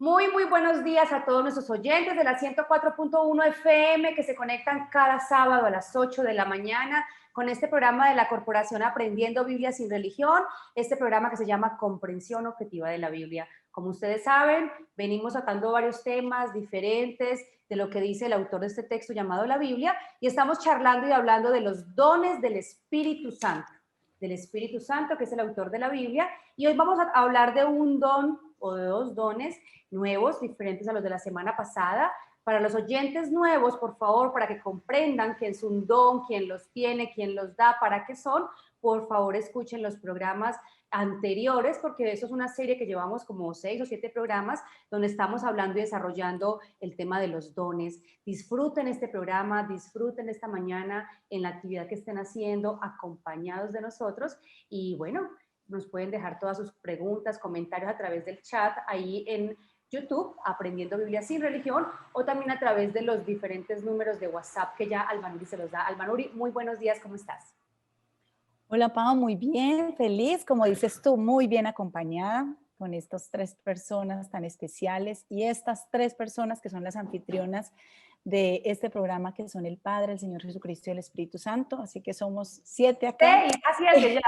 Muy buenos días a todos nuestros oyentes de la 104.1 FM que se conectan cada sábado a las 8 de la mañana con este programa de la Corporación Aprendiendo Biblia sin Religión, este programa que se llama Comprensión Objetiva de la Biblia. Como ustedes saben, venimos tratando varios temas diferentes de lo que dice el autor de este texto llamado la Biblia y estamos charlando y hablando de los dones del Espíritu Santo, que es el autor de la Biblia, y hoy vamos a hablar de un don o de dos dones nuevos, diferentes a los de la semana pasada. Para los oyentes nuevos, por favor, para que comprendan qué es un don, quién los tiene, quién los da, para qué son, por favor escuchen los programas anteriores, porque eso es una serie que llevamos como 6 o 7 programas donde estamos hablando y desarrollando el tema de los dones. Disfruten este programa, disfruten esta mañana en la actividad que estén haciendo, acompañados de nosotros. Y bueno, nos pueden dejar todas sus preguntas, comentarios a través del chat ahí en YouTube, Aprendiendo Biblia sin Religión, o también a través de los diferentes números de WhatsApp que ya Albanuri se los da. Albanuri, muy buenos días, ¿cómo estás? Hola, Pau, muy bien, feliz, como dices tú, muy bien acompañada con estas 3 personas tan especiales y estas 3 personas que son las anfitrionas de este programa, que son el Padre, el Señor Jesucristo y el Espíritu Santo. Así que somos 7 acá. Sí, así es que ya.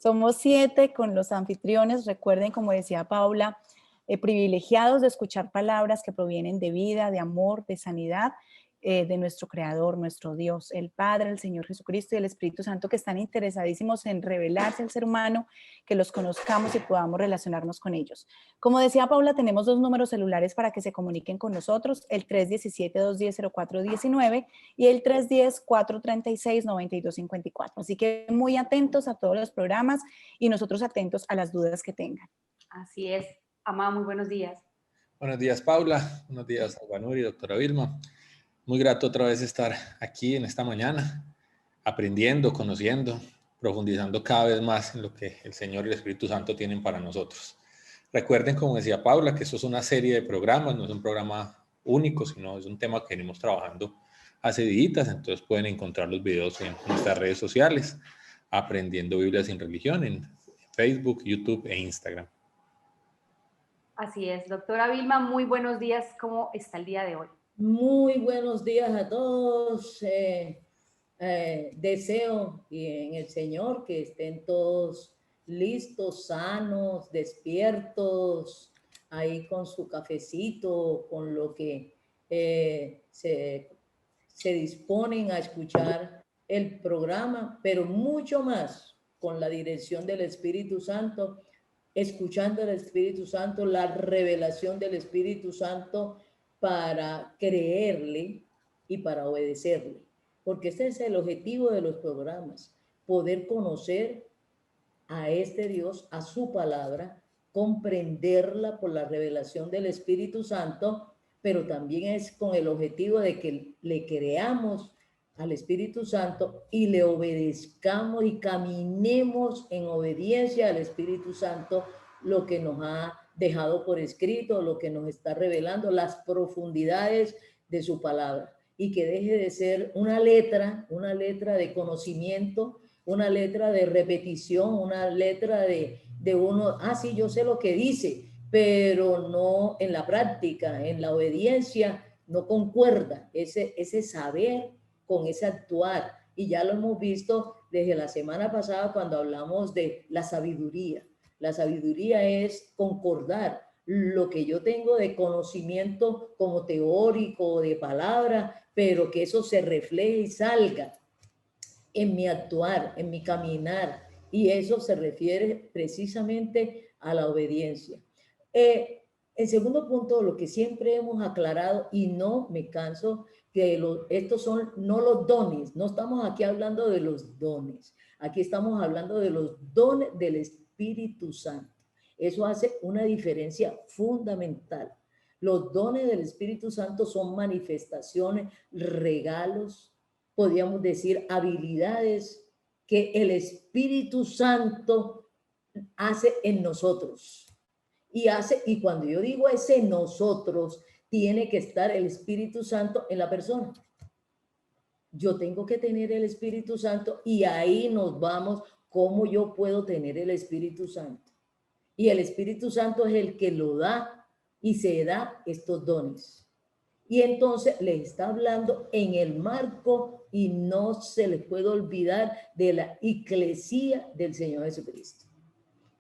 Somos 7 con los anfitriones. Recuerden, como decía Paula, privilegiados de escuchar palabras que provienen de vida, de amor, de sanidad, de nuestro Creador, nuestro Dios, el Padre, el Señor Jesucristo y el Espíritu Santo, que están interesadísimos en revelarse al ser humano, que los conozcamos y podamos relacionarnos con ellos. Como decía Paula, tenemos 2 números celulares para que se comuniquen con nosotros, el 317-210-0419 y el 310-436-9254. Así que muy atentos a todos los programas y nosotros atentos a las dudas que tengan. Así es. Amá, muy buenos días. Buenos días, Paula. Buenos días, Albanuri, doctora Vilma. Muy grato otra vez estar aquí en esta mañana, aprendiendo, conociendo, profundizando cada vez más en lo que el Señor y el Espíritu Santo tienen para nosotros. Recuerden, como decía Paula, que esto es una serie de programas, no es un programa único, sino es un tema que venimos trabajando hace días, entonces pueden encontrar los videos en nuestras redes sociales, Aprendiendo Biblia sin Religión, en Facebook, YouTube e Instagram. Así es. Doctora Vilma, muy buenos días. ¿Cómo está el día de hoy? Muy buenos días a todos. Deseo en el Señor que estén todos listos, sanos, despiertos, ahí con su cafecito, con lo que se disponen a escuchar el programa, pero mucho más con la dirección del Espíritu Santo, escuchando al Espíritu Santo, la revelación del Espíritu Santo, para creerle y para obedecerle. Porque ese es el objetivo de los programas, poder conocer a este Dios, a su palabra, comprenderla por la revelación del Espíritu Santo, pero también es con el objetivo de que le creamos al Espíritu Santo y le obedezcamos y caminemos en obediencia al Espíritu Santo, lo que nos ha dejado por escrito, lo que nos está revelando, las profundidades de su palabra, y que deje de ser una letra de conocimiento, una letra de repetición, una letra de uno, sí, yo sé lo que dice, pero no en la práctica, en la obediencia, no concuerda ese saber con ese actuar. Y ya lo hemos visto desde la semana pasada cuando hablamos de la sabiduría. La sabiduría es concordar lo que yo tengo de conocimiento como teórico, de palabra, pero que eso se refleje y salga en mi actuar, en mi caminar, y eso se refiere precisamente a la obediencia. En segundo punto, lo que siempre hemos aclarado, y no me canso, que estos son no los dones, no estamos aquí hablando de los dones, aquí estamos hablando de los dones del Espíritu Santo. Eso hace una diferencia fundamental. Los dones del Espíritu Santo son manifestaciones, regalos, podríamos decir habilidades que el Espíritu Santo hace en nosotros. Y cuando yo digo ese nosotros, tiene que estar el Espíritu Santo en la persona. Yo tengo que tener el Espíritu Santo, y ahí nos vamos, cómo yo puedo tener el Espíritu Santo. Y el Espíritu Santo es el que lo da y se da estos dones. Y entonces les está hablando en el marco, y no se les puede olvidar, de la iglesia del Señor Jesucristo,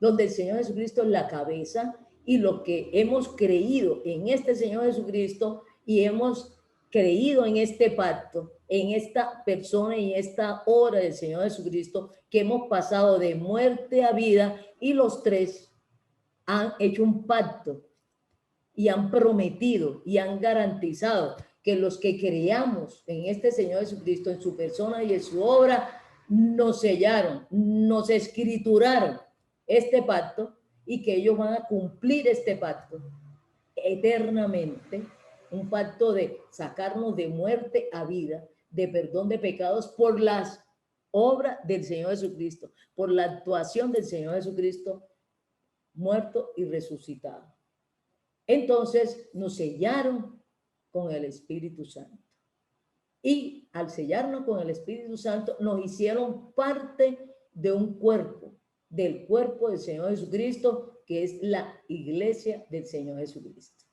donde el Señor Jesucristo es la cabeza, y lo que hemos creído en este Señor Jesucristo y hemos creído en este pacto, en esta persona y esta obra del Señor Jesucristo, que hemos pasado de muerte a vida, y los tres han hecho un pacto y han prometido y han garantizado que los que creamos en este Señor Jesucristo, en su persona y en su obra, nos sellaron, nos escrituraron este pacto, y que ellos van a cumplir este pacto eternamente, un pacto de sacarnos de muerte a vida, de perdón de pecados por las obras del Señor Jesucristo, por la actuación del Señor Jesucristo, muerto y resucitado. Entonces nos sellaron con el Espíritu Santo. Y al sellarnos con el Espíritu Santo, nos hicieron parte de un cuerpo, del cuerpo del Señor Jesucristo, que es la iglesia del Señor Jesucristo.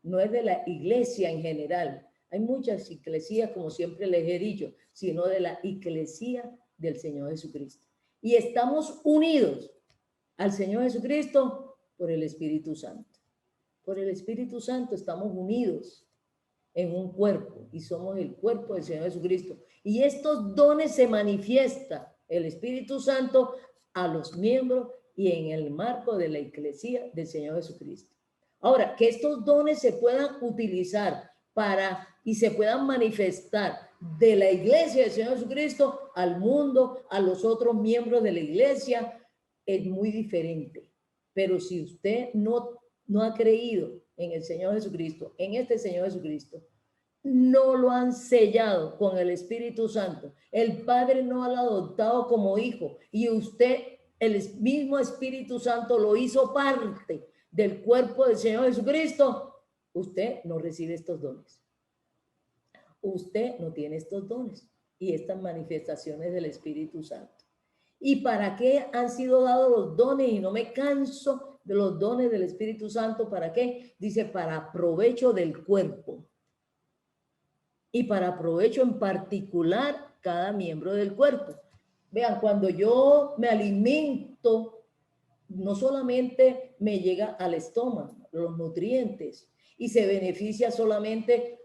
No es de la iglesia en general. Hay muchas iglesias, como siempre les he dicho, sino de la iglesia del Señor Jesucristo. Y estamos unidos al Señor Jesucristo por el Espíritu Santo. Por el Espíritu Santo estamos unidos en un cuerpo, y somos el cuerpo del Señor Jesucristo. Y estos dones se manifiestan, el Espíritu Santo, a los miembros y en el marco de la iglesia del Señor Jesucristo. Ahora, que estos dones se puedan utilizar para y se puedan manifestar de la iglesia del Señor Jesucristo al mundo, a los otros miembros de la iglesia, es muy diferente. Pero si usted no ha creído en el Señor Jesucristo, en este Señor Jesucristo, no lo han sellado con el Espíritu Santo, el Padre no lo ha adoptado como hijo, y usted, el mismo Espíritu Santo, lo hizo parte del cuerpo del Señor Jesucristo, usted no recibe estos dones. Usted no tiene estos dones y estas manifestaciones del Espíritu Santo. ¿Y para qué han sido dados los dones? Y no me canso de los dones del Espíritu Santo. ¿Para qué? Dice, para provecho del cuerpo. Y para provecho en particular cada miembro del cuerpo. Vean, cuando yo me alimento, no solamente me llega al estómago los nutrientes y se beneficia solamente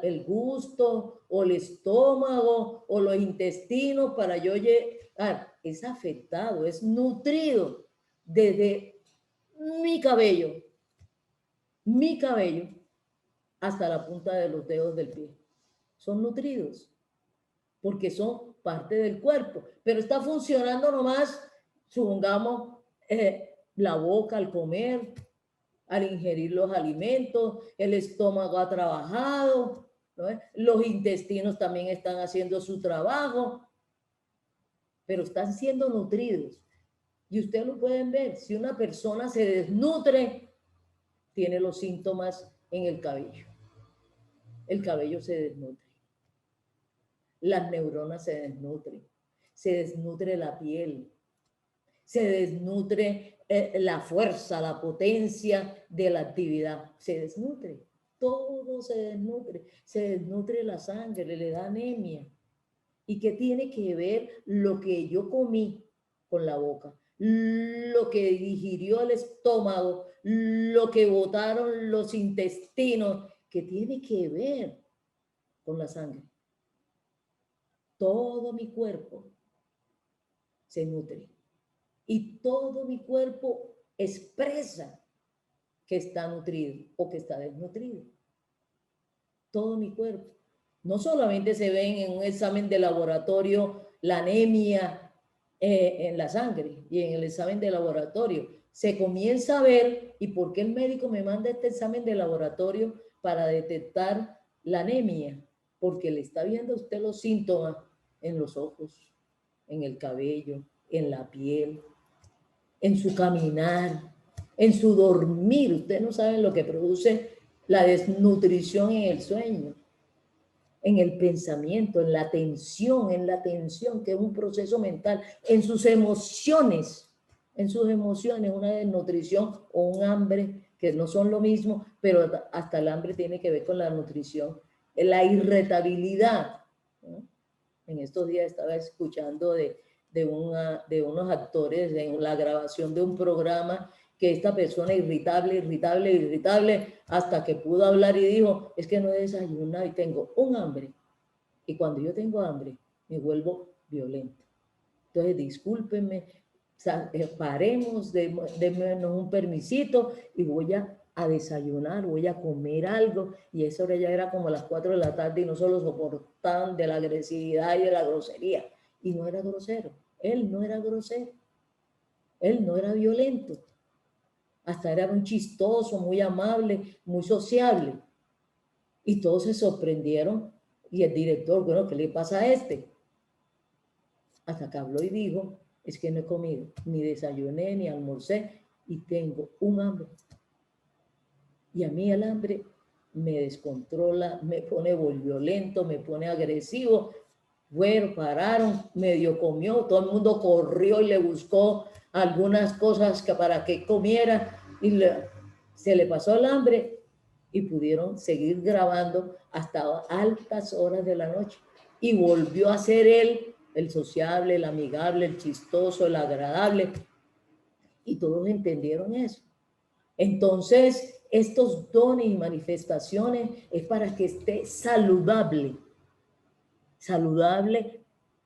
el gusto o el estómago o los intestinos para yo llegar, es afectado, es nutrido desde mi cabello hasta la punta de los dedos del pie. Son nutridos porque son parte del cuerpo, pero está funcionando nomás, supongamos, la boca al comer, al ingerir los alimentos, el estómago ha trabajado, ¿no? Los intestinos también están haciendo su trabajo, pero están siendo nutridos. Y ustedes lo pueden ver, si una persona se desnutre, tiene los síntomas en el cabello. El cabello se desnutre. Las neuronas se desnutre la piel, se desnutre la fuerza, la potencia de la actividad, se desnutre, todo se desnutre la sangre, le da anemia. ¿Y qué tiene que ver lo que yo comí con la boca? Lo que digirió el estómago, lo que botaron los intestinos, ¿qué tiene que ver con la sangre? Todo mi cuerpo se nutre y todo mi cuerpo expresa que está nutrido o que está desnutrido. Todo mi cuerpo. No solamente se ven en un examen de laboratorio la anemia en la sangre y en el examen de laboratorio. Se comienza a ver, ¿y por qué el médico me manda este examen de laboratorio para detectar la anemia? Porque le está viendo a usted los síntomas en los ojos, en el cabello, en la piel, en su caminar, en su dormir. Ustedes no saben lo que produce la desnutrición en el sueño, en el pensamiento, en la tensión, que es un proceso mental, en sus emociones. en sus emociones, una desnutrición o un hambre, que no son lo mismo, pero hasta el hambre tiene que ver con la nutrición, la irritabilidad, ¿no? En estos días estaba escuchando de unos actores en la grabación de un programa, que esta persona irritable, hasta que pudo hablar y dijo, es que no he desayunado y tengo un hambre. Y cuando yo tengo hambre, me vuelvo violento. Entonces, discúlpenme, paremos, démonos un permisito y voy a desayunar, voy a comer algo. Y eso ya era como a las 4 de la tarde y no solo soportaban de la agresividad y de la grosería. Y no era grosero, él no era grosero, él no era violento. Hasta era muy chistoso, muy amable, muy sociable. Y todos se sorprendieron. Y el director, bueno, ¿qué le pasa a este? Hasta que habló y dijo, es que no he comido, ni desayuné, ni almorcé, y tengo un hambre. Y a mí el hambre me descontrola, me pone violento, me pone agresivo. Bueno, pararon, medio comió, todo el mundo corrió y le buscó algunas cosas para que comiera, y se le pasó el hambre y pudieron seguir grabando hasta altas horas de la noche. Y volvió a ser él el sociable, el amigable, el chistoso, el agradable. Y todos entendieron eso. Entonces, estos dones y manifestaciones es para que esté saludable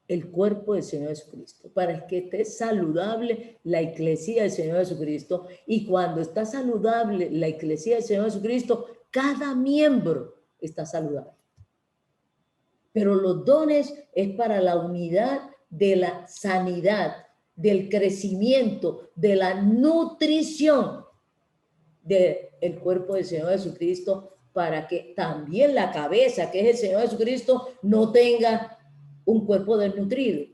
el cuerpo del Señor Jesucristo, para que esté saludable la iglesia del Señor Jesucristo. Y cuando está saludable la iglesia del Señor Jesucristo, cada miembro está saludable. Pero los dones es para la unidad de la sanidad, del crecimiento, de la nutrición del cuerpo del Señor Jesucristo, para que también la cabeza, que es el Señor Jesucristo, no tenga un cuerpo desnutrido.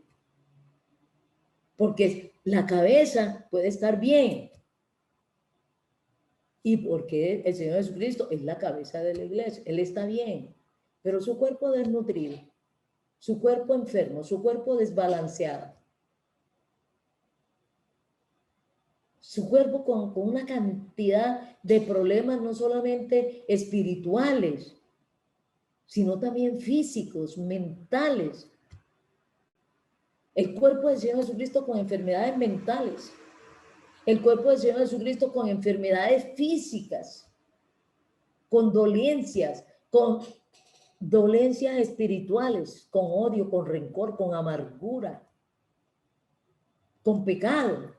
Porque la cabeza puede estar bien. Y porque el Señor Jesucristo es la cabeza de la iglesia. Él está bien. Pero su cuerpo desnutrido, su cuerpo enfermo, su cuerpo desbalanceado, su cuerpo con una cantidad de problemas no solamente espirituales, sino también físicos, mentales. El cuerpo del Señor Jesucristo con enfermedades mentales. El cuerpo del Señor Jesucristo con enfermedades físicas, con dolencias espirituales, con odio, con rencor, con amargura, con pecado.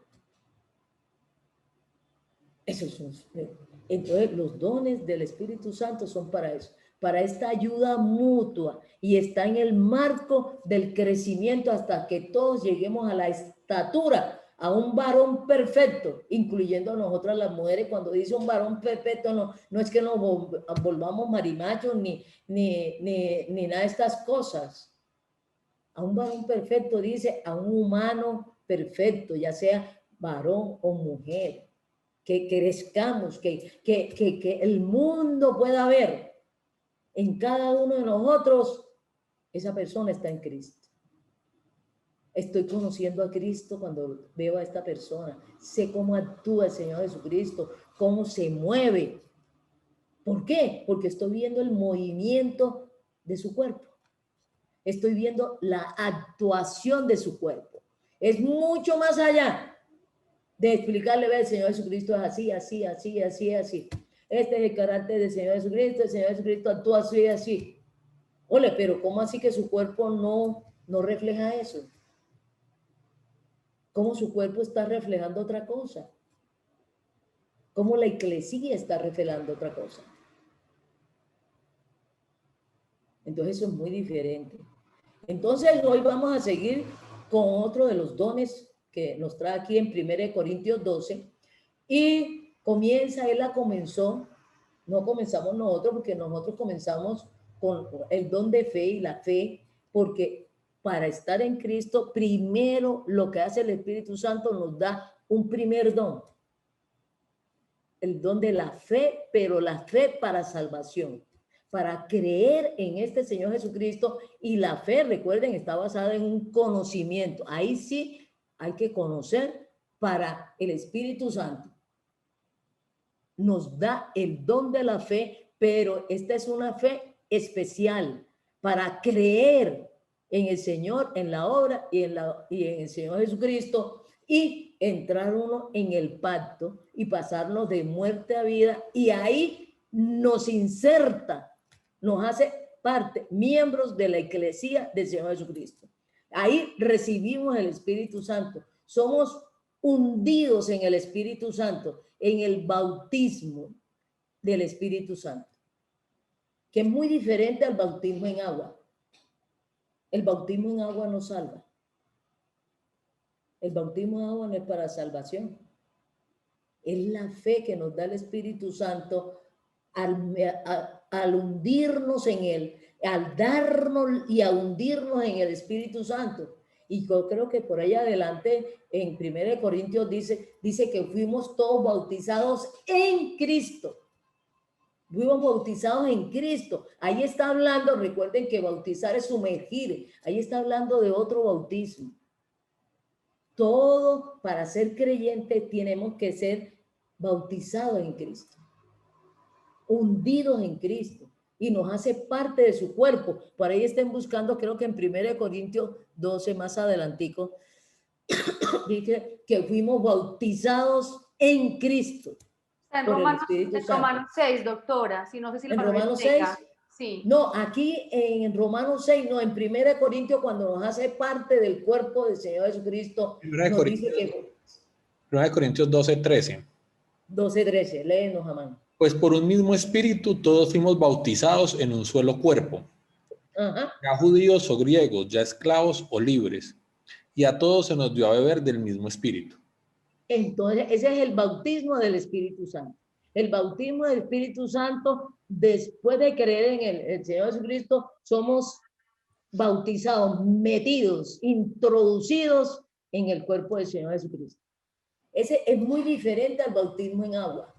Entonces, los dones del Espíritu Santo son para eso, para esta ayuda mutua, y está en el marco del crecimiento hasta que todos lleguemos a la estatura, a un varón perfecto, incluyendo a nosotras las mujeres. Cuando dice un varón perfecto, no es que nos volvamos marimachos ni nada de estas cosas. A un varón perfecto dice a un humano perfecto, ya sea varón o mujer. Que crezcamos, que el mundo pueda ver en cada uno de nosotros, esa persona está en Cristo. Estoy conociendo a Cristo cuando veo a esta persona. Sé cómo actúa el Señor Jesucristo, cómo se mueve. ¿Por qué? Porque estoy viendo el movimiento de su cuerpo. Estoy viendo la actuación de su cuerpo. Es mucho más allá de explicarle, ve, el Señor Jesucristo es así. Este es el carácter del Señor Jesucristo. El Señor Jesucristo actúa así. Ole, pero ¿cómo así que su cuerpo no refleja eso? ¿Cómo su cuerpo está reflejando otra cosa? ¿Cómo la iglesia está reflejando otra cosa? Entonces eso es muy diferente. Entonces hoy vamos a seguir con otro de los dones que nos trae aquí en 1 Corintios 12, y él la comenzó, no comenzamos nosotros, porque nosotros comenzamos con el don de fe y la fe, porque para estar en Cristo, primero lo que hace el Espíritu Santo nos da un primer don, el don de la fe, pero la fe para salvación, para creer en este Señor Jesucristo. Y la fe, recuerden, está basada en un conocimiento. Ahí sí hay que conocer para el Espíritu Santo. Nos da el don de la fe, pero esta es una fe especial para creer en el Señor, en la obra y en el Señor Jesucristo, y entrar uno en el pacto y pasarnos de muerte a vida, y ahí nos inserta, nos hace parte, miembros de la Iglesia del Señor Jesucristo. Ahí recibimos el Espíritu Santo. Somos hundidos en el Espíritu Santo, en el bautismo del Espíritu Santo, que es muy diferente al bautismo en agua. El bautismo en agua no salva. El bautismo en agua no es para salvación. Es la fe que nos da el Espíritu Santo al hundirnos en él, al darnos y a hundirnos en el Espíritu Santo. Y yo creo que por ahí adelante en 1 Corintios dice que fuimos todos bautizados en Cristo. Fuimos bautizados en Cristo. Ahí está hablando, recuerden que bautizar es sumergir. Ahí está hablando de otro bautismo. Todo para ser creyente tenemos que ser bautizados en Cristo, hundidos en Cristo, y nos hace parte de su cuerpo. Por ahí estén buscando, creo que en 1 Corintios 12, más adelantico, dice que fuimos bautizados en Cristo. En por Romanos, el Espíritu Santo. Romanos 6, doctora, si no sé si ¿En Romanos 6? Sí. No, aquí en Romanos 6, no, en 1 Corintios, cuando nos hace parte del cuerpo del Señor Jesucristo, nos dice que... 1 Corintios 12, 13. 12, 13, léenos, Amán. Pues por un mismo espíritu todos fuimos bautizados en un solo cuerpo, ya judíos o griegos, ya esclavos o libres, y a todos se nos dio a beber del mismo espíritu. Entonces, ese es el bautismo del Espíritu Santo. El bautismo del Espíritu Santo, después de creer en el Señor Jesucristo, somos bautizados, metidos, introducidos en el cuerpo del Señor Jesucristo. Ese es muy diferente al bautismo en agua.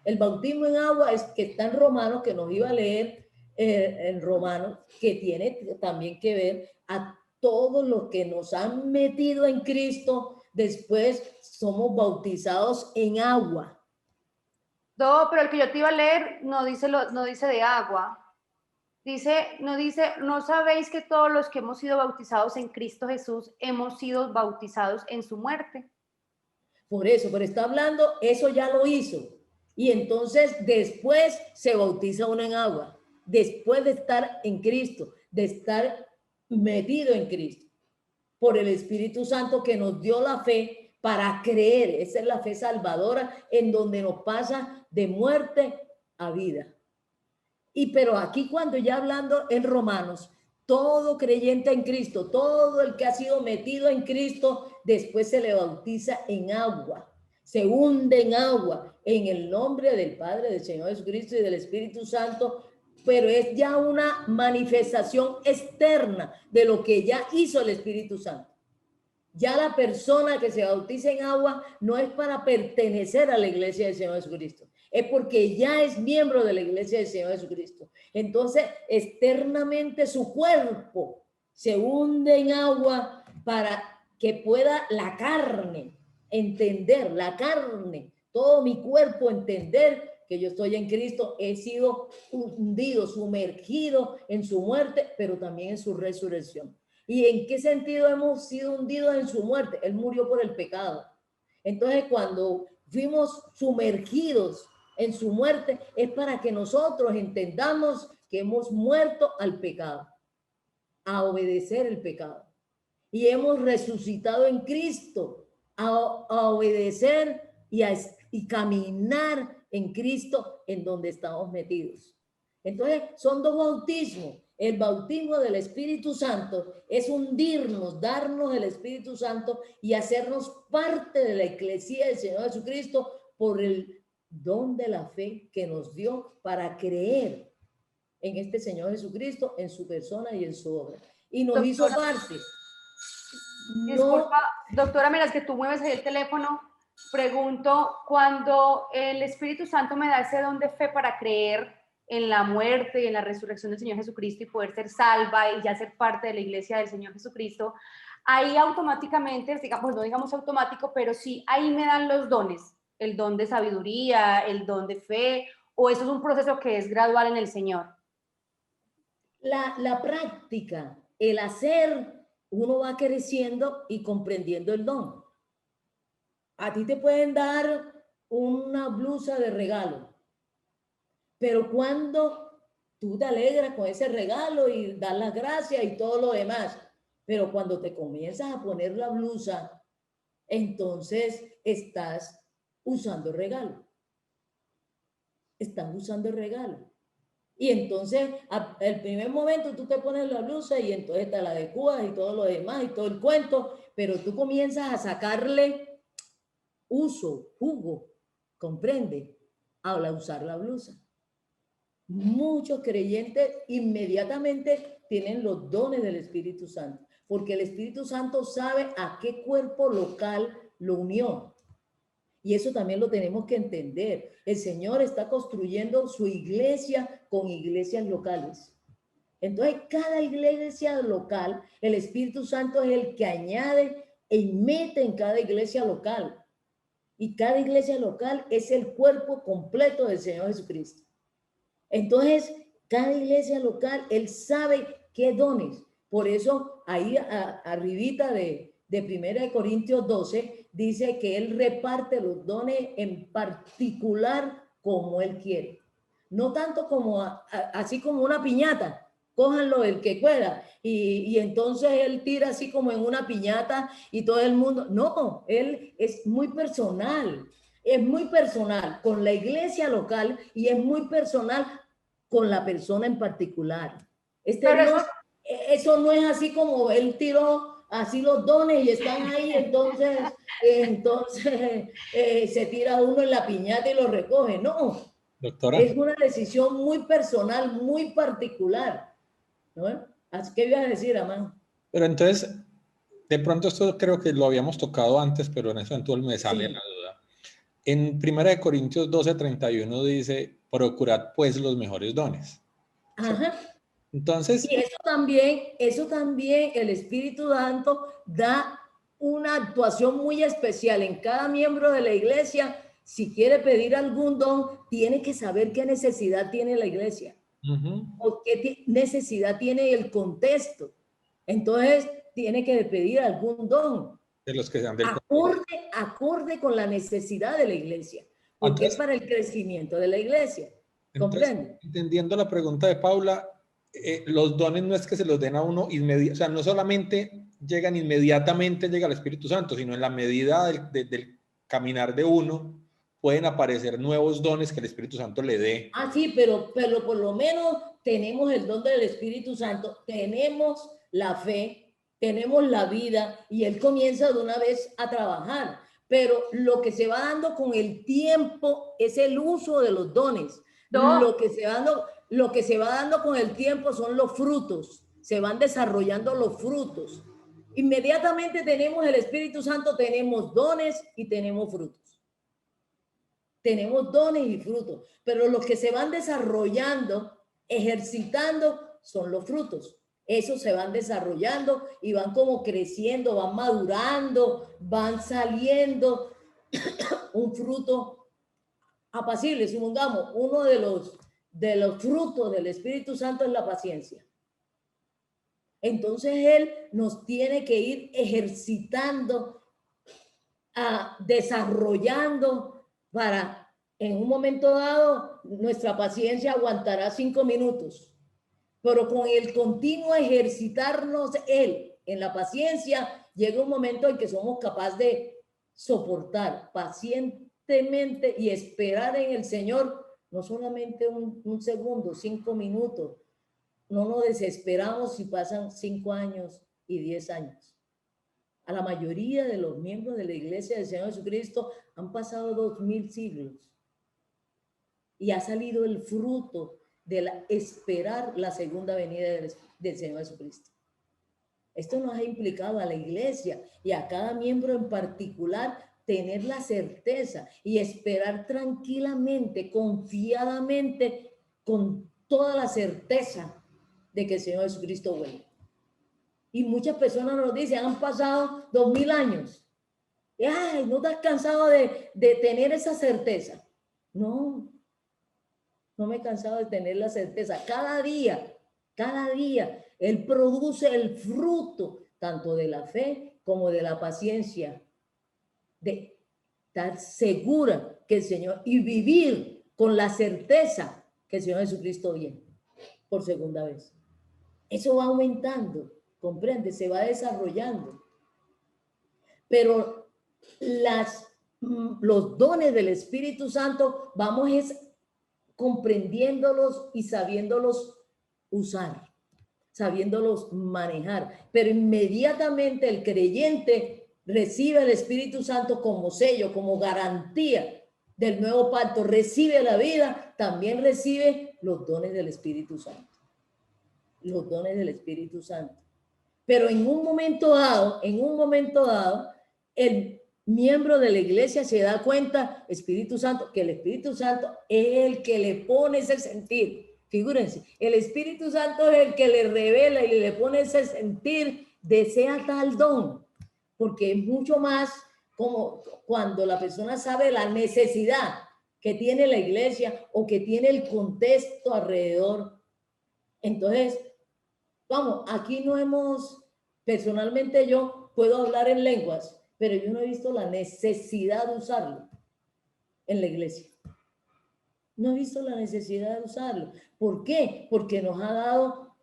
El bautismo en agua es que está en Romanos, que nos iba a leer en Romanos, que tiene también que ver a todos los que nos han metido en Cristo, después somos bautizados en agua. No, pero el que yo te iba a leer no dice de agua. ¿No sabéis que todos los que hemos sido bautizados en Cristo Jesús hemos sido bautizados en su muerte? Por eso, pero está hablando, eso ya lo hizo. Y entonces después se bautiza uno en agua, después de estar en Cristo, de estar metido en Cristo, por el Espíritu Santo que nos dio la fe para creer. Esa es la fe salvadora, en donde nos pasa de muerte a vida. Pero aquí, cuando ya hablando en Romanos, todo creyente en Cristo, todo el que ha sido metido en Cristo, después se le bautiza en agua, se hunde en agua, en el nombre del Padre, del Señor Jesucristo y del Espíritu Santo, pero es ya una manifestación externa de lo que ya hizo el Espíritu Santo. Ya la persona que se bautiza en agua no es para pertenecer a la iglesia del Señor Jesucristo, es porque ya es miembro de la iglesia del Señor Jesucristo. Entonces, externamente su cuerpo se hunde en agua para que pueda la carne entender, todo mi cuerpo entender que yo estoy en Cristo, he sido hundido, sumergido en su muerte, pero también en su resurrección. ¿Y en qué sentido hemos sido hundidos en su muerte? Él murió por el pecado. Entonces, cuando fuimos sumergidos en su muerte, es para que nosotros entendamos que hemos muerto al pecado, a obedecer el pecado. Y hemos resucitado en Cristo, a obedecer y caminar en Cristo, en donde estamos metidos. Entonces, son dos bautismos. El bautismo del Espíritu Santo es hundirnos, darnos el Espíritu Santo y hacernos parte de la iglesia del Señor Jesucristo por el don de la fe que nos dio para creer en este Señor Jesucristo, en su persona y en su obra. Y nos hizo parte. Disculpa, doctora, mientras que tú mueves ahí el teléfono, pregunto, cuando el Espíritu Santo me da ese don de fe para creer en la muerte y en la resurrección del Señor Jesucristo y poder ser salva y ya ser parte de la iglesia del Señor Jesucristo, ahí automáticamente, digamos, no digamos automático, pero sí, ahí me dan los dones, el don de sabiduría, el don de fe, o eso es un proceso que es gradual en el Señor. La práctica, el hacer, uno va creciendo y comprendiendo el don. A ti te pueden dar una blusa de regalo, pero cuando tú te alegras con ese regalo y das las gracias y todo lo demás, pero cuando te comienzas a poner la blusa, entonces estás usando el regalo. Estás usando el regalo. Y entonces, el primer momento tú te pones la blusa y entonces te la adecuas y todo lo demás y todo el cuento, pero tú comienzas a sacarle uso, jugo, comprende, al usar la blusa. Muchos creyentes inmediatamente tienen los dones del Espíritu Santo, porque el Espíritu Santo sabe a qué cuerpo local lo unió. Y eso también lo tenemos que entender. El Señor está construyendo su iglesia con iglesias locales. Entonces, cada iglesia local, el Espíritu Santo es el que añade y mete en cada iglesia local. Y cada iglesia local es el cuerpo completo del Señor Jesucristo. Entonces, cada iglesia local, Él sabe qué dones. Por eso, ahí arribita de 1 Corintios 12, dice que Él reparte los dones en particular como Él quiere. No tanto como así como una piñata. Cójanlo el que pueda. Y entonces Él tira así como en una piñata y todo el mundo. No, Él es muy personal. Es muy personal con la iglesia local y es muy personal con la persona en particular. Eso no es así como Él tiró así los dones y están ahí, entonces se tira uno en la piñata y lo recoge. No, doctora. Es una decisión muy personal, muy particular, ¿no? Así que ibas a decir, Amán. Pero entonces, de pronto esto creo que lo habíamos tocado antes, pero en eso entonces me sale Sí. la duda. En 1 Corintios 12:31 dice, procurad pues los mejores dones. Ajá. Entonces, y eso también el Espíritu Santo da una actuación muy especial en cada miembro de la iglesia. Si quiere pedir algún don, tiene que saber qué necesidad tiene la iglesia o qué necesidad tiene el contexto. Entonces, tiene que pedir algún don de los que sean del acorde con la necesidad de la iglesia, porque es para el crecimiento de la iglesia. ¿Comprende? Entendiendo la pregunta de Paula, los dones no es que se los den a uno inmediatamente, o sea, no solamente llegan inmediatamente, llega el Espíritu Santo, sino en la medida del caminar de uno, pueden aparecer nuevos dones que el Espíritu Santo le dé. Sí, pero por lo menos tenemos el don del Espíritu Santo, tenemos la fe, tenemos la vida y Él comienza de una vez a trabajar. Pero lo que se va dando con el tiempo es el uso de los dones. No. Lo que se va dando con el tiempo son los frutos, se van desarrollando los frutos. Inmediatamente tenemos el Espíritu Santo, tenemos dones y tenemos frutos. Tenemos dones y frutos, pero los que se van desarrollando, ejercitando, son los frutos. Esos se van desarrollando y van como creciendo, van madurando, van saliendo un fruto apacible. Supongamos, uno de los frutos del Espíritu Santo es la paciencia. Entonces Él nos tiene que ir ejercitando, desarrollando para, en un momento dado, nuestra paciencia aguantará 5 minutos, pero con el continuo ejercitarnos Él en la paciencia, llega un momento en que somos capaces de soportar pacientemente y esperar en el Señor, no solamente un segundo, 5 minutos. No nos desesperamos si pasan 5 años y 10 años. A la mayoría de los miembros de la iglesia del Señor Jesucristo han pasado 2000 siglos y ha salido el fruto de esperar la segunda venida del Señor Jesucristo. Esto nos ha implicado a la iglesia y a cada miembro en particular tener la certeza y esperar tranquilamente, confiadamente, con toda la certeza de que el Señor Jesucristo vuelve. Y muchas personas nos dicen, han pasado 2000 años. Y, ay, ¿no te has cansado de tener esa certeza? No, no me he cansado de tener la certeza. Cada día, Él produce el fruto, tanto de la fe como de la paciencia, de estar segura que el Señor, y vivir con la certeza que el Señor Jesucristo viene por segunda vez. Eso va aumentando, comprende, se va desarrollando. Pero los dones del Espíritu Santo vamos comprendiéndolos y sabiéndolos usar, sabiéndolos manejar. Pero inmediatamente el creyente recibe el Espíritu Santo como sello, como garantía del nuevo pacto, recibe la vida, también recibe los dones del Espíritu Santo. Los dones del Espíritu Santo. Pero en un momento dado, el miembro de la iglesia se da cuenta, Espíritu Santo, que el Espíritu Santo es el que le pone ese sentir. Figúrense, el Espíritu Santo es el que le revela y le pone ese sentir, desea tal don, porque es mucho más como cuando la persona sabe la necesidad que tiene la iglesia o que tiene el contexto alrededor. Entonces, vamos, aquí no hemos, personalmente yo puedo hablar en lenguas, pero yo no he visto la necesidad de usarlo en la iglesia. No he visto la necesidad de usarlo. ¿Por qué? Porque nos ha dado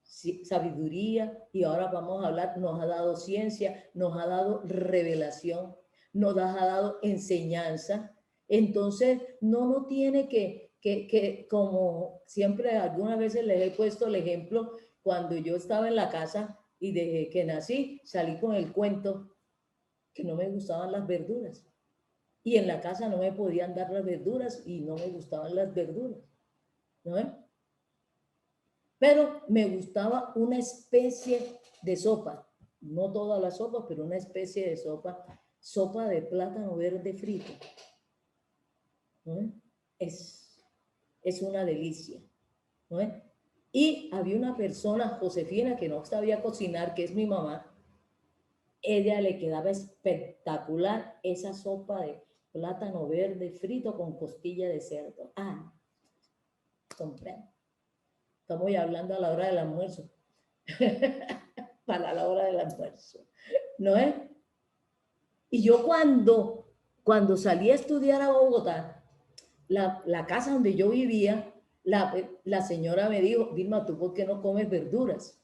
sabiduría, y ahora vamos a hablar, nos ha dado ciencia, nos ha dado revelación, nos ha dado enseñanza. Entonces, no tiene que, como siempre algunas veces les he puesto el ejemplo, cuando yo estaba en la casa y desde que nací salí con el cuento que no me gustaban las verduras. Y en la casa no me podían dar las verduras y no me gustaban las verduras, ¿no? Pero me gustaba una especie de sopa, no todas las sopas, pero una especie de sopa de plátano verde frito, ¿no? Es una delicia, ¿no? Y había una persona, Josefina, que no sabía cocinar, que es mi mamá. Ella le quedaba espectacular esa sopa de plátano verde frito con costilla de cerdo. Ah, comprendo. Estamos ya hablando a la hora del almuerzo. Para la hora del almuerzo, ¿no es? Y yo cuando salí a estudiar a Bogotá, la casa donde yo vivía, la señora me dijo, Vilma, ¿tú por qué no comes verduras?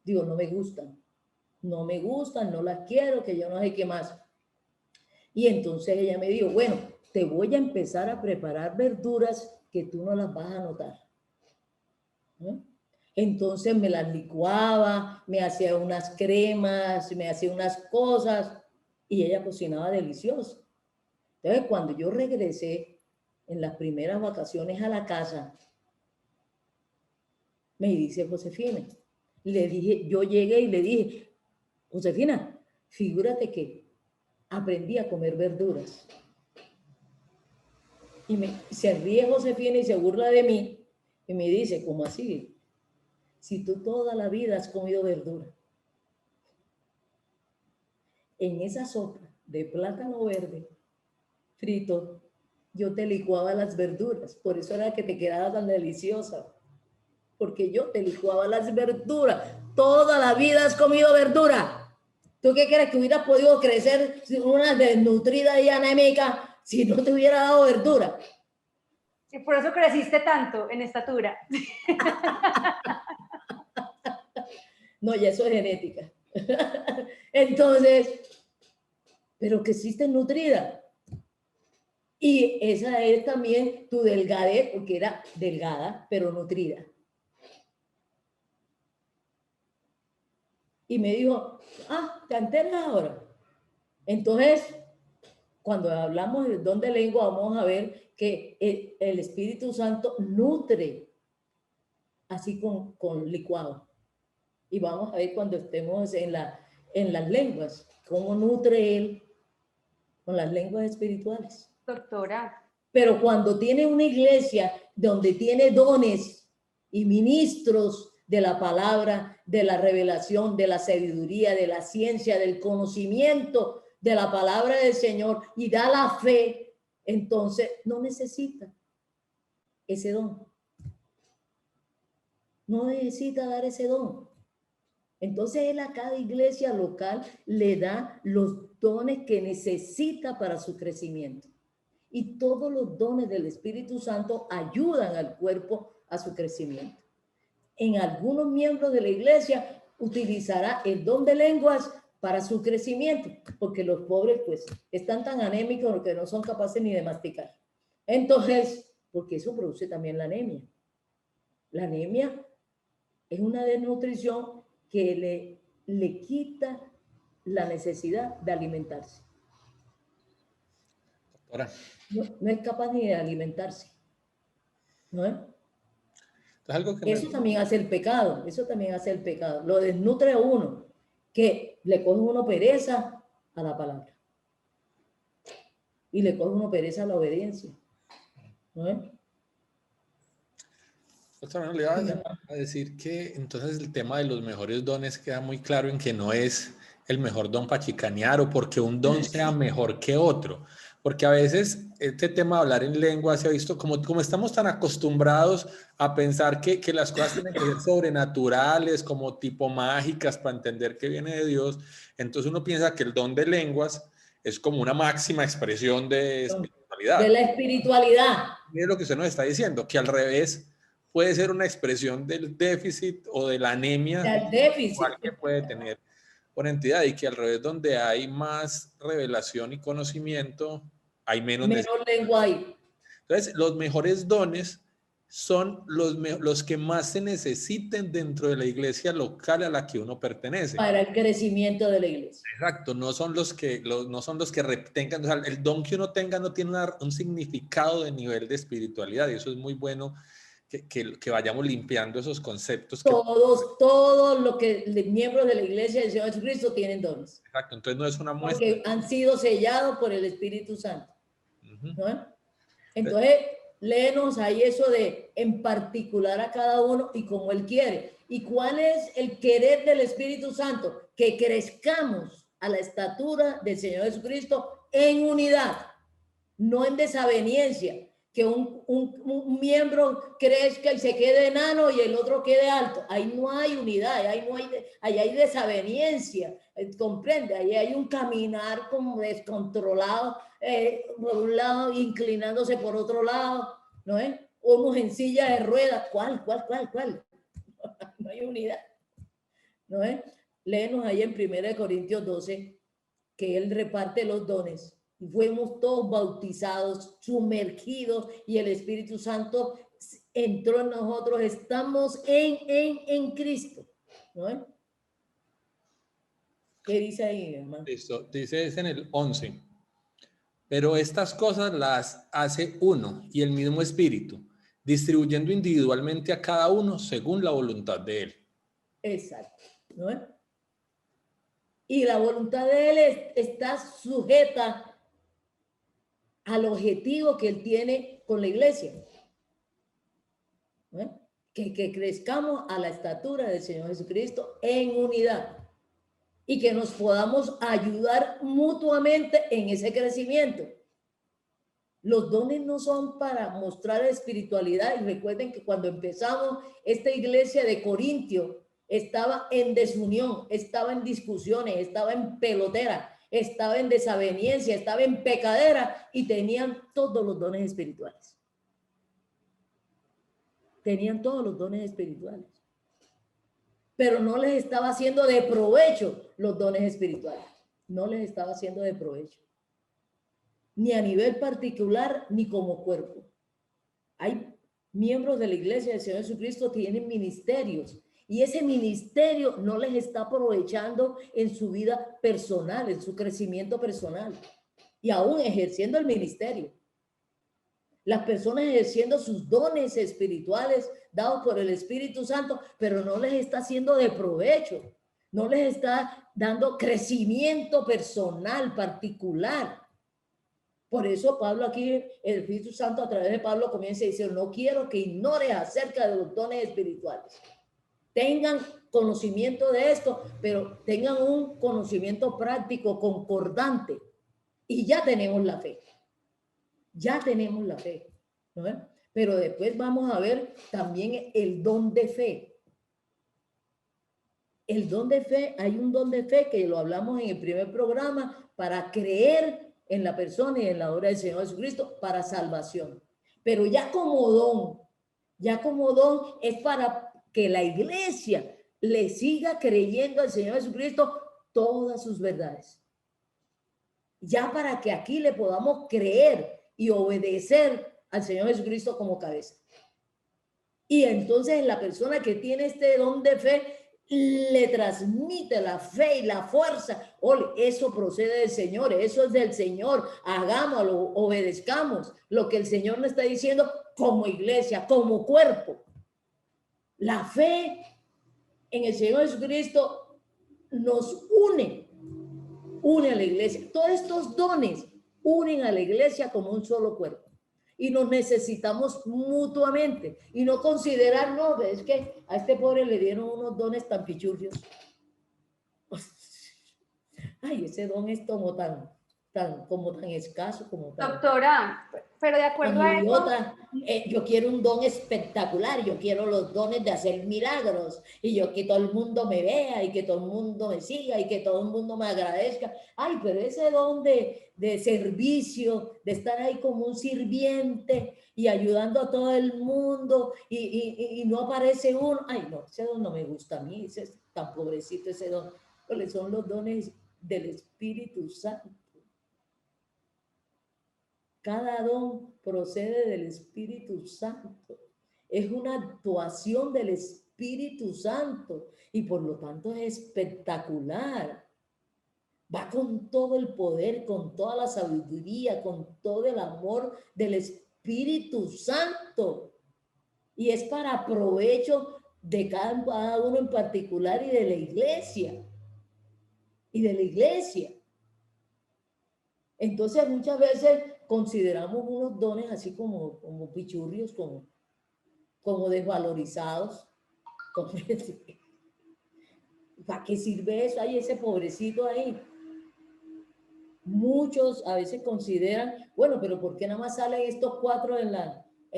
Digo, no me gustan, no las quiero, que yo no sé qué más. Y entonces ella me dijo, bueno, te voy a empezar a preparar verduras que tú no las vas a notar, ¿no? Entonces me las licuaba, me hacía unas cremas, me hacía unas cosas, y ella cocinaba delicioso. Entonces, cuando yo regresé en las primeras vacaciones a la casa, me dice Josefina, yo llegué y le dije, Josefina, figúrate que aprendí a comer verduras. Y se ríe Josefina y se burla de mí y me dice, ¿cómo así? Si tú toda la vida has comido verdura. En esa sopa de plátano verde frito, yo te licuaba las verduras, por eso era que te quedaba tan deliciosa, porque yo te licuaba las verduras. Toda la vida has comido verdura. ¿Tú qué crees, que hubieras podido crecer una desnutrida y anémica si no te hubiera dado verdura? Y por eso creciste tanto en estatura. No, ya eso es genética. Entonces, pero que existe nutrida. Y esa es también tu delgadez, porque era delgada, pero nutrida. Y me dijo, ¿te enteras ahora? Entonces, cuando hablamos de don de lengua, vamos a ver que el Espíritu Santo nutre así con licuado. Y vamos a ver cuando estemos en las lenguas, cómo nutre él con las lenguas espirituales. Doctora. Pero cuando tiene una iglesia donde tiene dones y ministros de la palabra, de la revelación, de la sabiduría, de la ciencia, del conocimiento de la palabra del Señor y da la fe, entonces no necesita ese don. No necesita dar ese don. Entonces él a cada iglesia local le da los dones que necesita para su crecimiento. Y todos los dones del Espíritu Santo ayudan al cuerpo a su crecimiento. En algunos miembros de la iglesia utilizará el don de lenguas para su crecimiento, porque los pobres pues están tan anémicos que no son capaces ni de masticar. Entonces, porque eso produce también la anemia. La anemia es una desnutrición que le quita la necesidad de alimentarse. Doctora. No es capaz ni de alimentarse. ¿No es? Algo que eso también hace el pecado, eso también hace el pecado. Lo desnutre a uno, que le coge uno pereza a la palabra. Y le coge uno pereza a la obediencia. ¿No es? Doctora, le iba a decir que entonces el tema de los mejores dones queda muy claro en que no es el mejor don para chicanear o porque un don sea mejor que otro. Porque a veces este tema de hablar en lengua se ha visto como estamos tan acostumbrados a pensar que las cosas tienen que ser sobrenaturales, como tipo mágicas para entender que viene de Dios. Entonces uno piensa que el don de lenguas es como una máxima expresión de espiritualidad. De la espiritualidad. Es lo que usted nos está diciendo, que al revés puede ser una expresión del déficit o de la anemia del déficit que puede tener una entidad, y que al revés, donde hay más revelación y conocimiento, hay menos lengua ahí. Entonces, los mejores dones son los que más se necesiten dentro de la iglesia local a la que uno pertenece. Para el crecimiento de la iglesia. Exacto, no son los que retengan, o sea, el don que uno tenga no tiene un significado de nivel de espiritualidad, y eso es muy bueno que vayamos limpiando esos conceptos. Todos los miembros de la iglesia del Señor Jesucristo tienen dones. Exacto, entonces no es una muestra. Porque han sido sellados por el Espíritu Santo. ¿No? Entonces, léenos ahí eso de en particular a cada uno y como Él quiere. ¿Y cuál es el querer del Espíritu Santo? Que crezcamos a la estatura del Señor Jesucristo en unidad, no en desaveniencia. Que un miembro crezca y se quede enano y el otro quede alto. Ahí no hay unidad, ahí hay desaveniencia, comprende, ahí hay un caminar como descontrolado, por un lado inclinándose por otro lado, ¿no es? Unos en silla de ruedas, ¿cuál? No hay unidad, ¿no es? Léenos ahí en 1 Corintios 12 que Él reparte los dones. Fuimos todos bautizados, sumergidos, y el Espíritu Santo entró en nosotros. Estamos en Cristo, ¿no? ¿Qué dice ahí, hermano? Listo, dice en el 11. Pero estas cosas las hace uno y el mismo Espíritu, distribuyendo individualmente a cada uno según la voluntad de Él. Exacto, ¿no? Y la voluntad de Él está sujeta al objetivo que Él tiene con la iglesia. ¿No? Que crezcamos a la estatura del Señor Jesucristo en unidad y que nos podamos ayudar mutuamente en ese crecimiento. Los dones no son para mostrar espiritualidad, y recuerden que cuando empezamos esta iglesia de Corintio estaba en desunión, estaba en discusiones, estaba en pelotera, estaba en desaveniencia, estaba en pecadera, y tenían todos los dones espirituales. Tenían todos los dones espirituales. Pero no les estaba haciendo de provecho los dones espirituales. No les estaba haciendo de provecho. Ni a nivel particular, ni como cuerpo. Hay miembros de la iglesia del Señor Jesucristo que tienen ministerios, y ese ministerio no les está aprovechando en su vida personal, en su crecimiento personal, y aún ejerciendo el ministerio. Las personas ejerciendo sus dones espirituales dados por el Espíritu Santo, pero no les está haciendo de provecho, no les está dando crecimiento personal particular. Por eso Pablo aquí, el Espíritu Santo a través de Pablo comienza a decir: no quiero que ignores acerca de los dones espirituales. tengan conocimiento de esto, pero tengan un conocimiento práctico, concordante, y ya tenemos la fe. Ya tenemos la fe, ¿no? Pero después vamos a ver también el don de fe. El don de fe, hay un don de fe que lo hablamos en el primer programa, para creer en la persona y en la obra del Señor Jesucristo para salvación. Pero ya como don es para que la iglesia le siga creyendo al Señor Jesucristo todas sus verdades. Ya para que aquí le podamos creer y obedecer al Señor Jesucristo como cabeza. Y entonces la persona que tiene este don de fe le transmite la fe y la fuerza. Ole, eso procede del Señor, eso es del Señor, hagámoslo, obedezcamos lo que el Señor nos está diciendo como iglesia, como cuerpo. La fe en el Señor Jesucristo nos une a la iglesia. Todos estos dones unen a la iglesia como un solo cuerpo. Y nos necesitamos mutuamente. Y no considerar, no, es que a este pobre le dieron unos dones tan pichurrios. Ay, ese don es como tan escaso, como tan... Doctora, pero de acuerdo a idiota. Yo quiero un don espectacular, yo quiero los dones de hacer milagros, y yo que todo el mundo me vea, y que todo el mundo me siga, y que todo el mundo me agradezca. Ay, pero ese don de servicio, de estar ahí como un sirviente y ayudando a todo el mundo, y no aparece uno. Ay, no, ese don no me gusta a mí, ese es tan pobrecito ese don. Porque son los dones del Espíritu Santo. Cada don procede del Espíritu Santo. Es una actuación del Espíritu Santo y por lo tanto es espectacular. Va con todo el poder, con toda la sabiduría, con todo el amor del Espíritu Santo. Y es para provecho de cada uno en particular y de la iglesia. Entonces muchas veces consideramos unos dones así como pichurrios, como desvalorizados. ¿Para qué sirve eso? Ay, ese pobrecito ahí. Muchos a veces consideran, bueno, pero ¿por qué nada más salen estos 4 en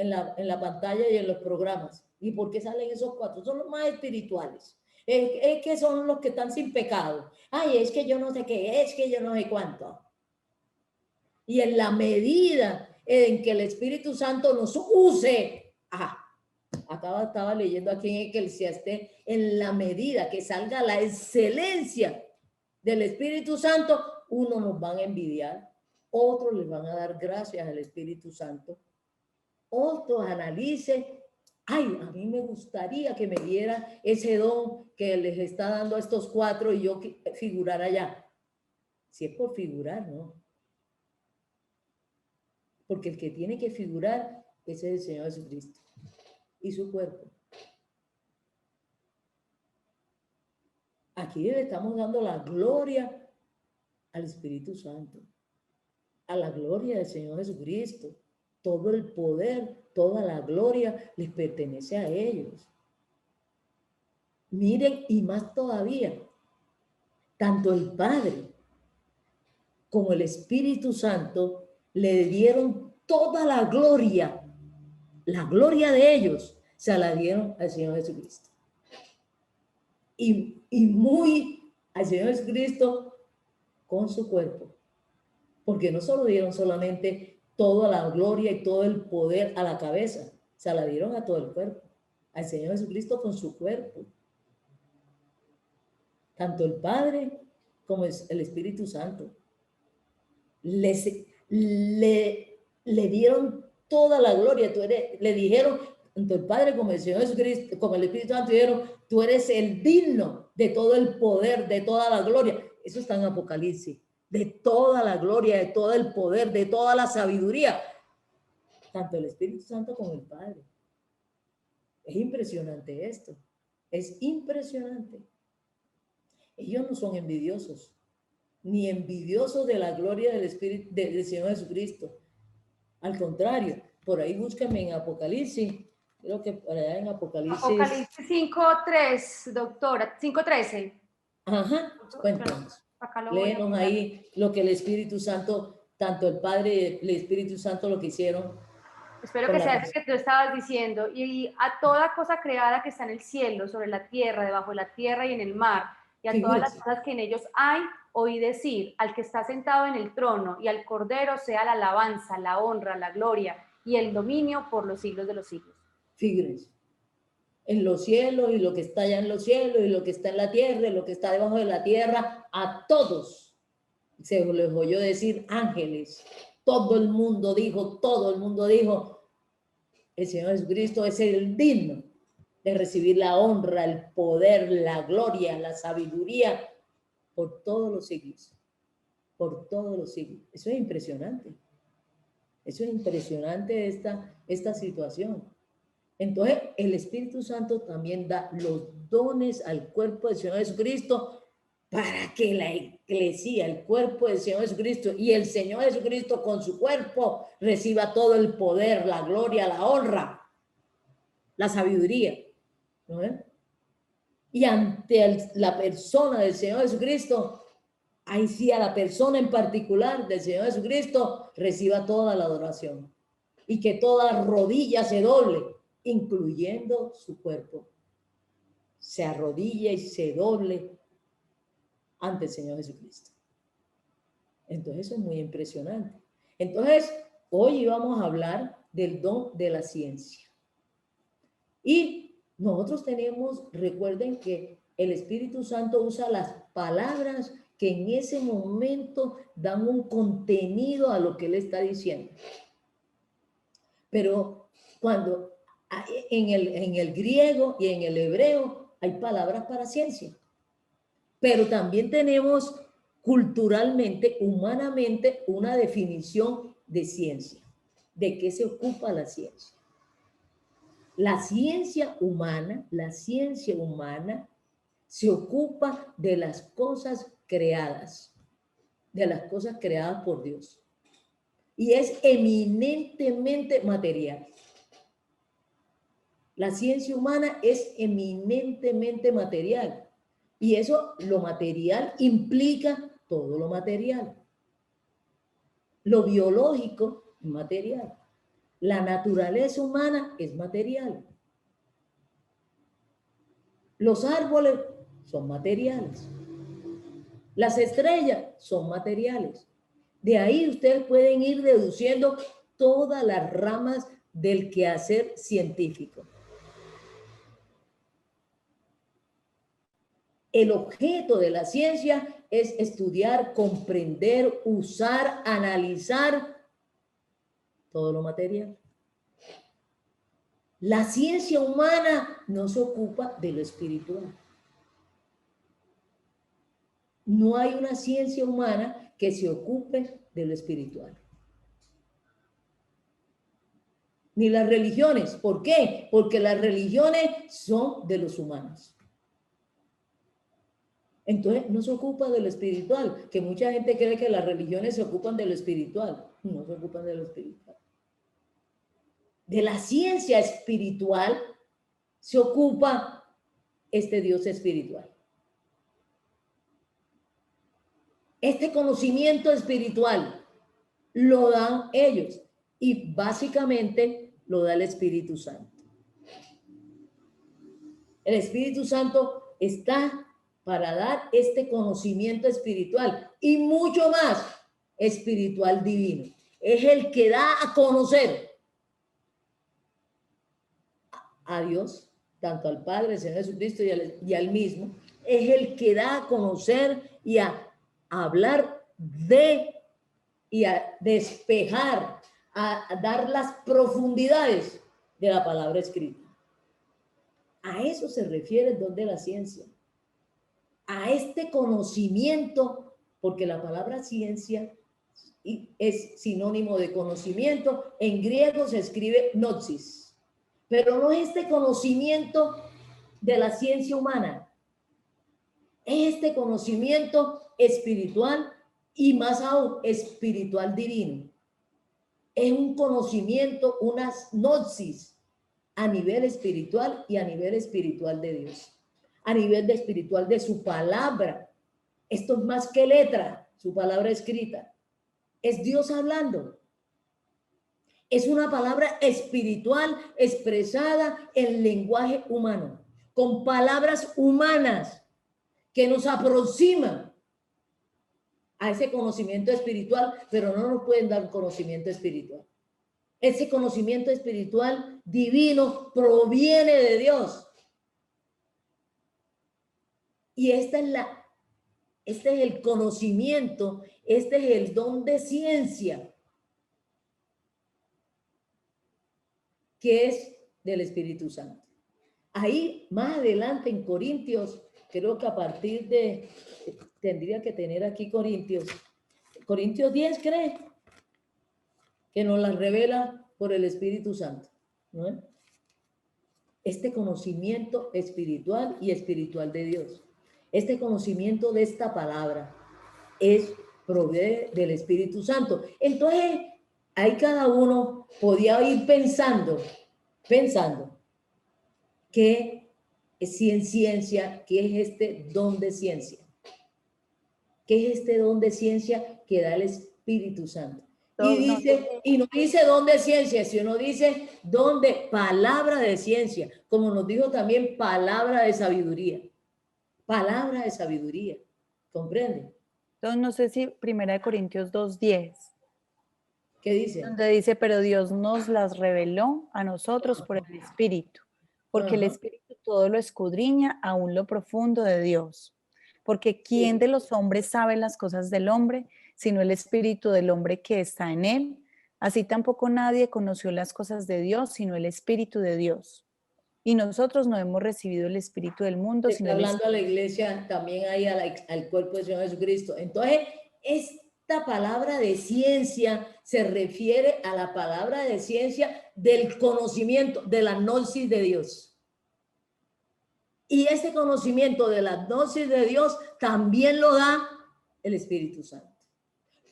la pantalla y en los programas? ¿Y por qué salen esos 4? Son los más espirituales. Es que son los que están sin pecado. Ay, es que yo no sé qué, es que yo no sé cuánto. Y en la medida en que el Espíritu Santo nos use, acá estaba leyendo aquí en Eclesiastés, en la medida que salga la excelencia del Espíritu Santo, unos nos van a envidiar, otros les van a dar gracias al Espíritu Santo, otros analicen, ay, a mí me gustaría que me diera ese don que les está dando a estos 4 y yo figurar allá. Si es por figurar, ¿no? Porque el que tiene que figurar es el Señor Jesucristo y su cuerpo. Aquí le estamos dando la gloria al Espíritu Santo, a la gloria del Señor Jesucristo. Todo el poder, toda la gloria les pertenece a ellos. Miren, y más todavía, tanto el Padre como el Espíritu Santo le dieron toda la gloria de ellos, se la dieron al Señor Jesucristo. Y muy al Señor Jesucristo con su cuerpo. Porque no solo dieron solamente toda la gloria y todo el poder a la cabeza, se la dieron a todo el cuerpo. Al Señor Jesucristo con su cuerpo. Tanto el Padre como el Espíritu Santo. Le dieron toda la gloria. Le dijeron, tanto el Padre como el Señor Jesucristo, como el Espíritu Santo, dijeron, tú eres el digno de todo el poder, de toda la gloria. Eso está en Apocalipsis. De toda la gloria, de todo el poder, de toda la sabiduría. Tanto el Espíritu Santo como el Padre. Es impresionante esto. Es impresionante. Ellos no son envidiosos, ni envidiosos de la gloria del Espíritu del Señor Jesucristo. Al contrario, por ahí búsquenme en Apocalipsis, Creo que por allá en Apocalipsis. Apocalipsis 5:3, doctora, 5:13. Ajá, cuéntanos. Acá lo voy a Léenos mirar. ahí lo que el Espíritu Santo, tanto el Padre y el Espíritu Santo lo que hicieron. Espero con que la sea eso persona. que tú estabas diciendo. Y a toda cosa creada que está en el cielo, sobre la tierra, debajo de la tierra y en el mar, y a todas las Figúrense. cosas que en ellos hay, oí decir, al que está sentado en el trono y al Cordero sea la alabanza, la honra, la gloria y el dominio por los siglos de los siglos. Fíjense, en los cielos y lo que está allá en los cielos y lo que está en la tierra y lo que está debajo de la tierra, a todos se les oyó decir ángeles. Todo el mundo dijo, el Señor Jesucristo es el digno de recibir la honra, el poder, la gloria, la sabiduría por todos los siglos. Por todos los siglos. Eso es impresionante. Eso es impresionante esta situación. Entonces, el Espíritu Santo también da los dones al cuerpo del Señor Jesucristo para que la iglesia, el cuerpo del Señor Jesucristo y el Señor Jesucristo con su cuerpo reciba todo el poder, la gloria, la honra, la sabiduría. ¿No ven? Y ante la persona del Señor Jesucristo, ahí sí a la persona en particular del Señor Jesucristo reciba toda la adoración y que toda rodilla se doble, incluyendo su cuerpo, se arrodilla y se doble ante el Señor Jesucristo. Entonces eso es muy impresionante. Entonces hoy vamos a hablar del don de la ciencia. Y nosotros tenemos, recuerden que el Espíritu Santo usa las palabras que en ese momento dan un contenido a lo que él está diciendo. Pero cuando en el griego y en el hebreo hay palabras para ciencia. Pero también tenemos culturalmente, humanamente, una definición de ciencia. ¿De qué se ocupa la ciencia? La ciencia humana se ocupa de las cosas creadas por Dios. Y es eminentemente material. La ciencia humana es eminentemente material. Y eso, lo material, implica todo lo material. Lo biológico es material. La naturaleza humana es material. Los árboles son materiales. Las estrellas son materiales. De ahí ustedes pueden ir deduciendo todas las ramas del quehacer científico. El objeto de la ciencia es estudiar, comprender, usar, analizar todo lo material. La ciencia humana no se ocupa de lo espiritual. No hay una ciencia humana que se ocupe de lo espiritual. Ni las religiones. ¿Por qué? Porque las religiones son de los humanos. Entonces no se ocupa de lo espiritual, que mucha gente cree que las religiones se ocupan de lo espiritual. No se ocupan de lo espiritual. De la ciencia espiritual se ocupa este Dios espiritual. Este conocimiento espiritual lo dan ellos y básicamente lo da el Espíritu Santo. El Espíritu Santo está para dar este conocimiento espiritual y mucho más espiritual divino. Es el que da a conocer a Dios, tanto al Padre, al Señor Jesucristo y al mismo. Es el que da a conocer y a hablar de y a despejar, a dar las profundidades de la palabra escrita. A eso se refiere el don de la ciencia. A este conocimiento, porque la palabra ciencia es sinónimo de conocimiento. En griego se escribe gnosis, pero no es este conocimiento de la ciencia humana. Es este conocimiento espiritual y más aún espiritual divino. Es un conocimiento, una gnosis a nivel espiritual y a nivel espiritual de Dios, a nivel de espiritual de su palabra. Esto es más que letra, su palabra escrita. Es Dios hablando. Es una palabra espiritual expresada en lenguaje humano, con palabras humanas que nos aproximan a ese conocimiento espiritual, pero no nos pueden dar conocimiento espiritual. Ese conocimiento espiritual divino proviene de Dios. Y este es el conocimiento, este es el don de ciencia que es del Espíritu Santo. Ahí, más adelante en Corintios, creo que a partir de, tendría que tener aquí Corintios 10, ¿cree? Que nos la revela por el Espíritu Santo, ¿no? Este conocimiento espiritual y espiritual de Dios, este conocimiento de esta palabra proviene del Espíritu Santo. Entonces, ahí cada uno podía ir pensando que si en ciencia, ¿qué es este don de ciencia? ¿Qué es este don de ciencia que da el Espíritu Santo? Y dice, y no dice don de ciencia, sino dice don de palabra de ciencia, como nos dijo también palabra de sabiduría. Palabra de sabiduría, ¿comprende? Entonces, no sé si 1 Corintios 2:10. ¿Qué dice? Donde dice, pero Dios nos las reveló a nosotros por el Espíritu, porque el Espíritu todo lo escudriña, aún lo profundo de Dios. Porque ¿quién de los hombres sabe las cosas del hombre, sino el Espíritu del hombre que está en él? Así tampoco nadie conoció las cosas de Dios, sino el Espíritu de Dios. Y nosotros no hemos recibido el Espíritu del mundo, Está sino hablando a la iglesia, también ahí al cuerpo del Señor Jesucristo. Entonces, esta palabra de ciencia se refiere a la palabra de ciencia del conocimiento, de la gnosis de Dios. Y ese conocimiento de la gnosis de Dios también lo da el Espíritu Santo.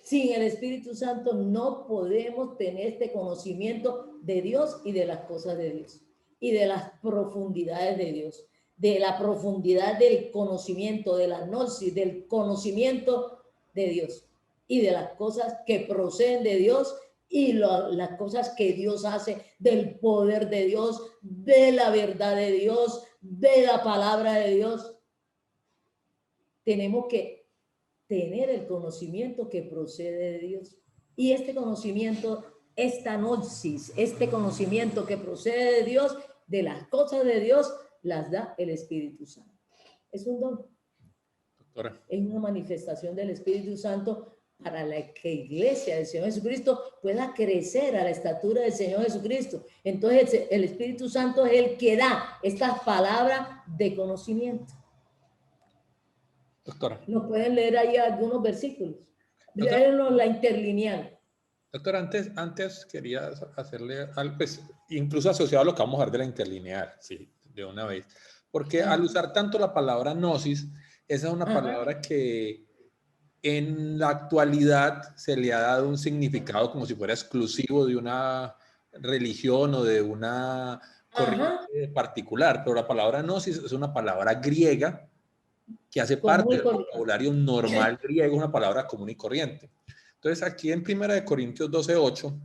Sin el Espíritu Santo no podemos tener este conocimiento de Dios y de las cosas de Dios y de las profundidades de Dios, de la profundidad del conocimiento, de la gnosis, del conocimiento de Dios y de las cosas que proceden de Dios y las cosas que Dios hace, del poder de Dios, de la verdad de Dios, de la palabra de Dios. Tenemos que tener el conocimiento que procede de Dios. Y este conocimiento, esta gnosis, este conocimiento que procede de Dios, de las cosas de Dios, las da el Espíritu Santo. Es un don. Doctora. Es una manifestación del Espíritu Santo para la que la iglesia del Señor Jesucristo pueda crecer a la estatura del Señor Jesucristo. Entonces el Espíritu Santo es el que da estas palabras de conocimiento. Doctora. Nos pueden leer ahí algunos versículos. Léenos la interlineal. Doctora, antes quería hacerle algo, pues, incluso asociado a lo que vamos a ver de la interlineal, sí, de una vez. Porque al usar tanto la palabra gnosis, esa es una palabra que en la actualidad se le ha dado un significado como si fuera exclusivo de una religión o de una corriente particular, pero la palabra gnosis es una palabra griega que hace parte del vocabulario normal griego, una palabra común y corriente. Entonces aquí en 1 Corintios 12:8,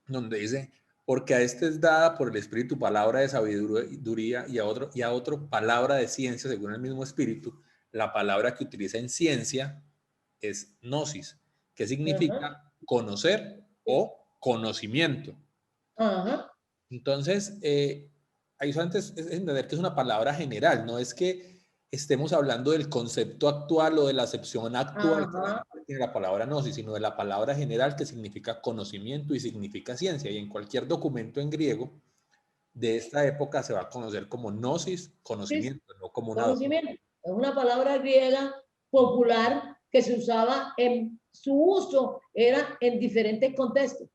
donde dice, porque a este es dada por el Espíritu palabra de sabiduría y a otro palabra de ciencia según el mismo Espíritu, la palabra que utiliza en ciencia es gnosis, que significa conocer o conocimiento. Entonces, ahí antes es entender que es una palabra general, no es que estemos hablando del concepto actual o de la acepción actual que tiene la palabra gnosis, sino de la palabra general que significa conocimiento y significa ciencia. Y en cualquier documento en griego de esta época se va a conocer como gnosis, conocimiento, no como una conocimiento. Es una palabra griega popular que se usaba en su uso, era en diferentes contextos.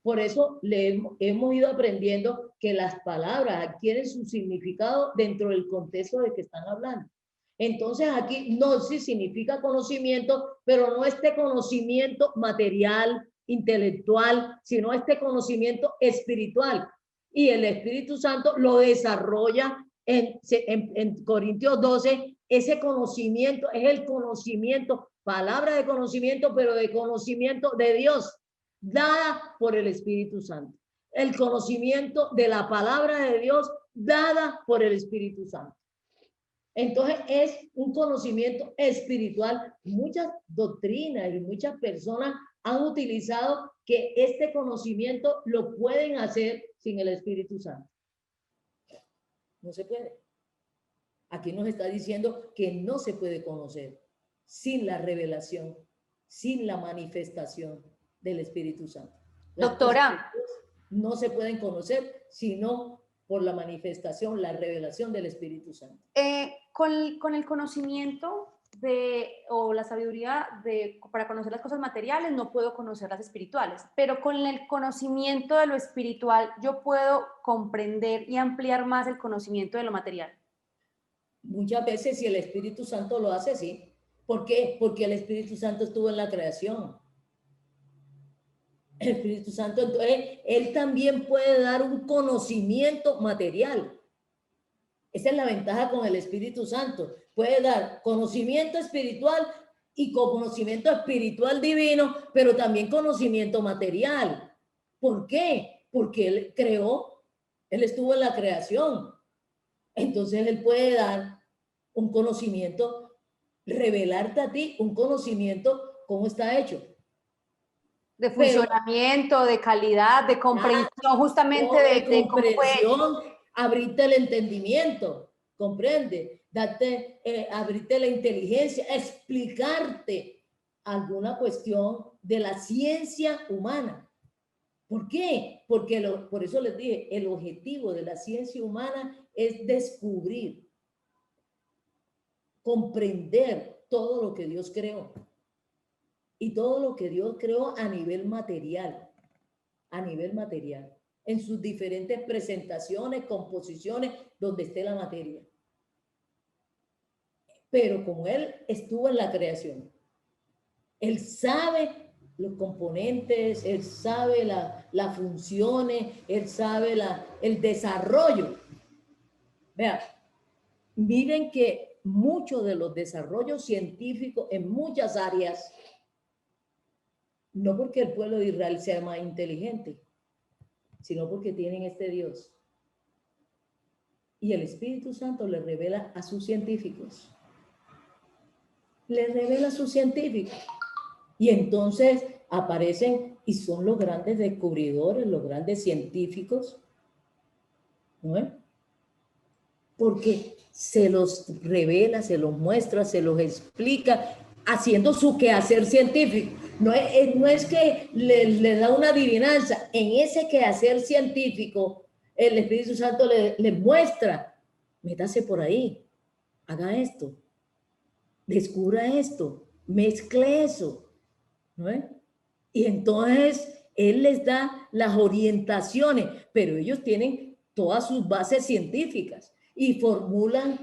Por eso hemos ido aprendiendo que las palabras adquieren su significado dentro del contexto de que están hablando. Entonces aquí gnosis significa conocimiento, pero no este conocimiento material, intelectual, sino este conocimiento espiritual. y el Espíritu Santo lo desarrolla en Corintios 12. Ese conocimiento es el conocimiento, palabra de conocimiento, pero de conocimiento de Dios, dada por el Espíritu Santo. El conocimiento de la palabra de Dios dada por el Espíritu Santo. Entonces es un conocimiento espiritual. Muchas doctrinas y muchas personas han utilizado que este conocimiento lo pueden hacer sin el Espíritu Santo. No se puede. Aquí nos está diciendo que no se puede conocer sin la revelación, sin la manifestación del Espíritu Santo. Doctora, no se pueden conocer sino por la manifestación, la revelación del Espíritu Santo. Con el conocimiento o la sabiduría para conocer las cosas materiales, no puedo conocer las espirituales, pero con el conocimiento de lo espiritual, yo puedo comprender y ampliar más el conocimiento de lo material. Muchas veces, si el Espíritu Santo lo hace, sí. ¿Por qué? Porque el Espíritu Santo estuvo en la creación. El Espíritu Santo, entonces, él también puede dar un conocimiento material. Esa es la ventaja con el Espíritu Santo. Puede dar conocimiento espiritual y conocimiento espiritual divino, pero también conocimiento material. ¿Por qué? Porque él creó, él estuvo en la creación. Entonces él puede dar un conocimiento, revelarte a ti un conocimiento cómo está hecho. De funcionamiento, de calidad, de comprensión, justamente de comprensión, abrirte el entendimiento, comprende, abrirte la inteligencia, explicarte alguna cuestión de la ciencia humana. ¿Por qué? Porque por eso les dije, el objetivo de la ciencia humana es descubrir, comprender todo lo que Dios creó. Y todo lo que Dios creó a nivel material, en sus diferentes presentaciones, composiciones, donde esté la materia. Pero como Él estuvo en la creación, Él sabe los componentes, Él sabe las funciones, Él sabe el desarrollo. Vean, miren que muchos de los desarrollos científicos en muchas áreas, no porque el pueblo de Israel sea más inteligente, sino porque tienen este Dios. Y el Espíritu Santo le revela a sus científicos. Le revela a sus científicos. Y entonces aparecen y son los grandes descubridores, los grandes científicos, ¿no? Porque se los revela, se los muestra, se los explica, haciendo su quehacer científico. No es que le da una adivinanza. En ese quehacer científico, el Espíritu Santo le muestra, métase por ahí, haga esto, descubra esto, mezcle eso, ¿no? Y entonces Él les da las orientaciones, pero ellos tienen todas sus bases científicas y formulan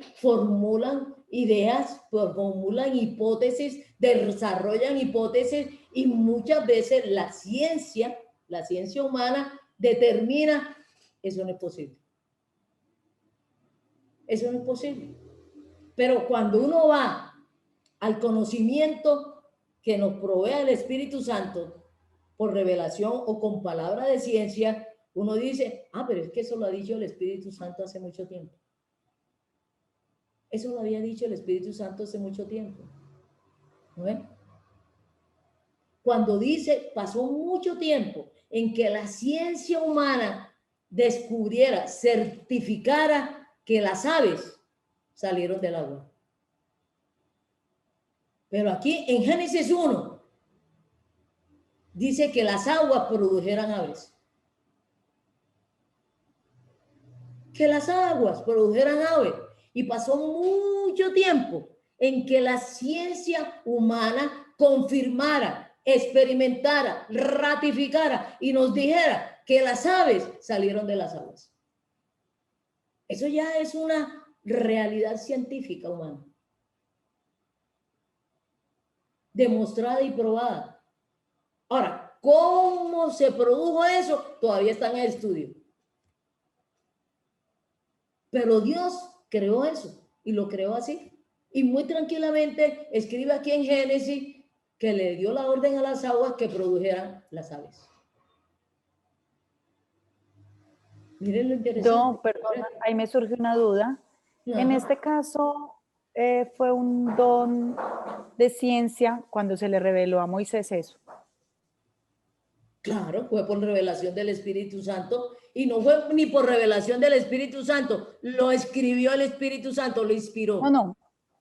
ideas, formulan hipótesis, desarrollan hipótesis, y muchas veces la ciencia humana determina, eso no es posible. Eso no es posible. Pero cuando uno va al conocimiento que nos provee el Espíritu Santo por revelación o con palabra de ciencia, uno dice, pero es que eso lo ha dicho el Espíritu Santo hace mucho tiempo. Eso lo había dicho el Espíritu Santo hace mucho tiempo. ¿No es? Cuando dice, pasó mucho tiempo en que la ciencia humana descubriera, certificara que las aves salieron del agua. Pero aquí en Génesis 1 dice que las aguas produjeran aves. Que las aguas produjeran aves. Y pasó mucho tiempo en que la ciencia humana confirmara, experimentara, ratificara y nos dijera que las aves salieron de las aguas. Eso ya es una realidad científica humana, demostrada y probada. Ahora, ¿cómo se produjo eso? Todavía está en el estudio. Pero Dios creó eso y lo creó así. Y muy tranquilamente escribe aquí en Génesis que le dio la orden a las aguas que produjeran las aves. Miren lo interesante. No, perdona, ahí me surge una duda. En Ajá. este caso, fue un don de ciencia cuando se le reveló a Moisés eso. Claro, fue por revelación del Espíritu Santo y no fue ni por revelación del Espíritu Santo, lo escribió el Espíritu Santo, lo inspiró. No, no,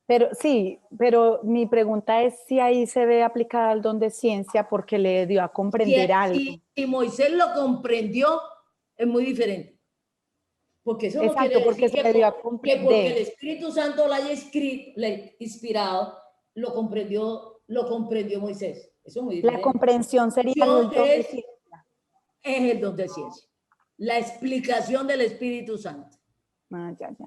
pero sí, pero mi pregunta es si ahí se ve aplicada el don de ciencia porque le dio a comprender algo. Si Moisés lo comprendió, es muy diferente. Porque eso no Exacto, quiere porque decir se le dio a porque el comprender. Espíritu Santo lo haya inspirado, lo comprendió Moisés. Eso es muy La diferente. comprensión sería el don de Es ciencia. el don de ciencia. La explicación del Espíritu Santo. Ah, ya, ya.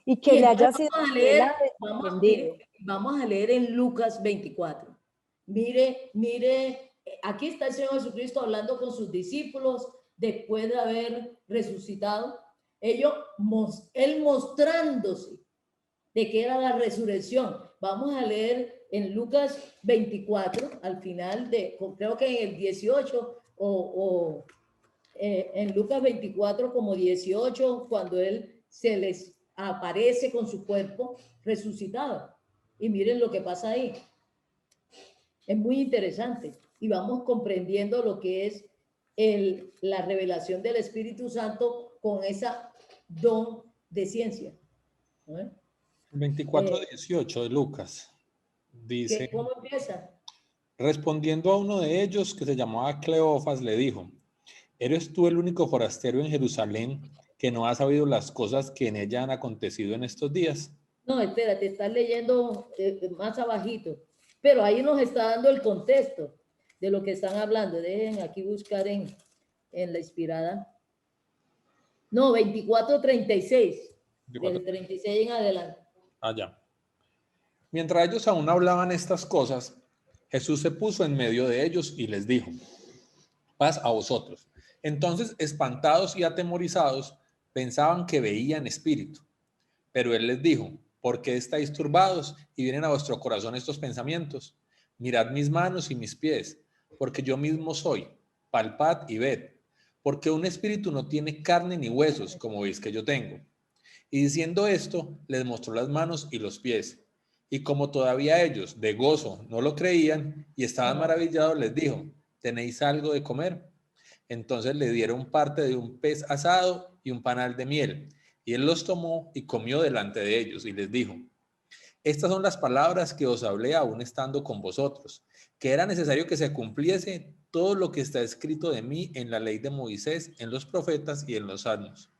Y Y que le entonces haya sido vamos a revelado leer, y comprendido. vamos a leer en Lucas 24. Mire, aquí está el Señor Jesucristo hablando con sus discípulos después de haber resucitado. Él mostrándose de que era la resurrección. Vamos a leer en Lucas 24, al final creo que en el 18 en Lucas 24 como 18, cuando él se les aparece con su cuerpo resucitado. Y miren lo que pasa ahí. Es muy interesante y vamos comprendiendo lo que es la revelación del Espíritu Santo con esa don de ciencia. ¿No? 24:18 de Lucas dice, ¿Cómo empieza? respondiendo a uno de ellos que se llamaba Cleofas, le dijo, ¿eres tú el único forastero en Jerusalén que no ha sabido las cosas que en ella han acontecido en estos días? No, espérate, estás leyendo más abajito, pero ahí nos está dando el contexto de lo que están hablando. Dejen aquí buscar en la inspirada. No, 24:36, del 36 en adelante. Allá. Mientras ellos aún hablaban estas cosas, Jesús se puso en medio de ellos y les dijo, paz a vosotros. Entonces, espantados y atemorizados, pensaban que veían espíritu. Pero él les dijo, ¿por qué estáis turbados y vienen a vuestro corazón estos pensamientos? Mirad mis manos y mis pies, porque yo mismo soy. Palpad y ved, porque un espíritu no tiene carne ni huesos, como veis que yo tengo. Y diciendo esto, les mostró las manos y los pies. Y como todavía ellos, de gozo, no lo creían y estaban maravillados, les dijo, ¿tenéis algo de comer? Entonces le dieron parte de un pez asado y un panal de miel. Y él los tomó y comió delante de ellos y les dijo, estas son las palabras que os hablé aún estando con vosotros, que era necesario que se cumpliese todo lo que está escrito de mí en la ley de Moisés, en los profetas y en los salmos.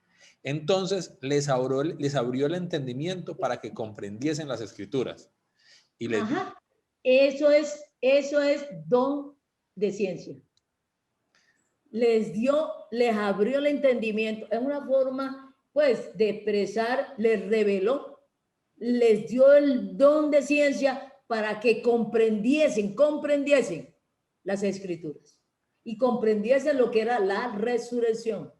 Entonces les abrió el entendimiento para que comprendiesen las escrituras. Y les dijo, eso es don de ciencia. Les abrió el entendimiento. Es una forma, pues, de expresar, les reveló, les dio el don de ciencia para que comprendiesen las escrituras y comprendiesen lo que era la resurrección.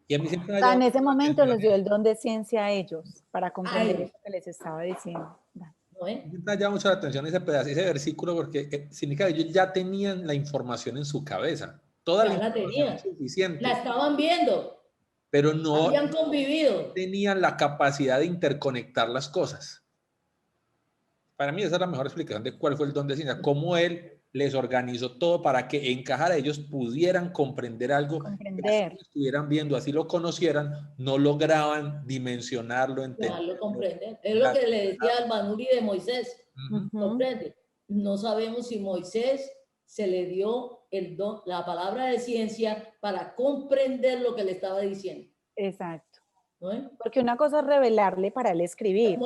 y a mí siempre me ha En llamado ese la momento les dio atención el don de ciencia a ellos para comprender ellos. lo que les estaba diciendo. ¿No es? Me llama mucho la atención ese pedazo, ese versículo, porque significa que ellos ya tenían la información en su cabeza, toda la Ya la información tenían, suficiente, la estaban viendo, pero no habían convivido. tenían la capacidad de interconectar las cosas. Para mí esa es la mejor explicación de cuál fue el don de ciencia, cómo él les organizó todo para que encajara, ellos pudieran comprender algo, que así lo estuvieran viendo, así lo conocieran, no lograban dimensionarlo, entenderlo. Lo comprende. Es lo que le decía al Manuri de Moisés. Comprende. No sabemos si Moisés se le dio el don, la palabra de ciencia para comprender lo que le estaba diciendo. Exacto. ¿No es? Porque una cosa es revelarle para él escribir.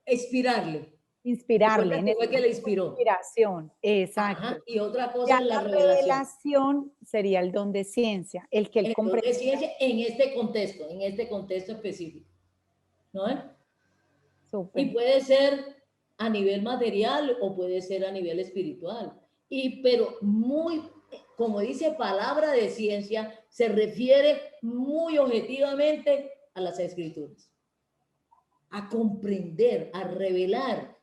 Inspirarle. Inspirarle. En fue que le inspiró. Inspiración. Exacto. Ajá. Y otra cosa Ya es la la revelación. sería el don de ciencia, el que él El don comprende. de ciencia en este contexto específico. ¿No es? Súper. Y puede ser a nivel material o puede ser a nivel espiritual. Pero como dice palabra de ciencia, se refiere muy objetivamente a las Escrituras, a comprender, a revelar.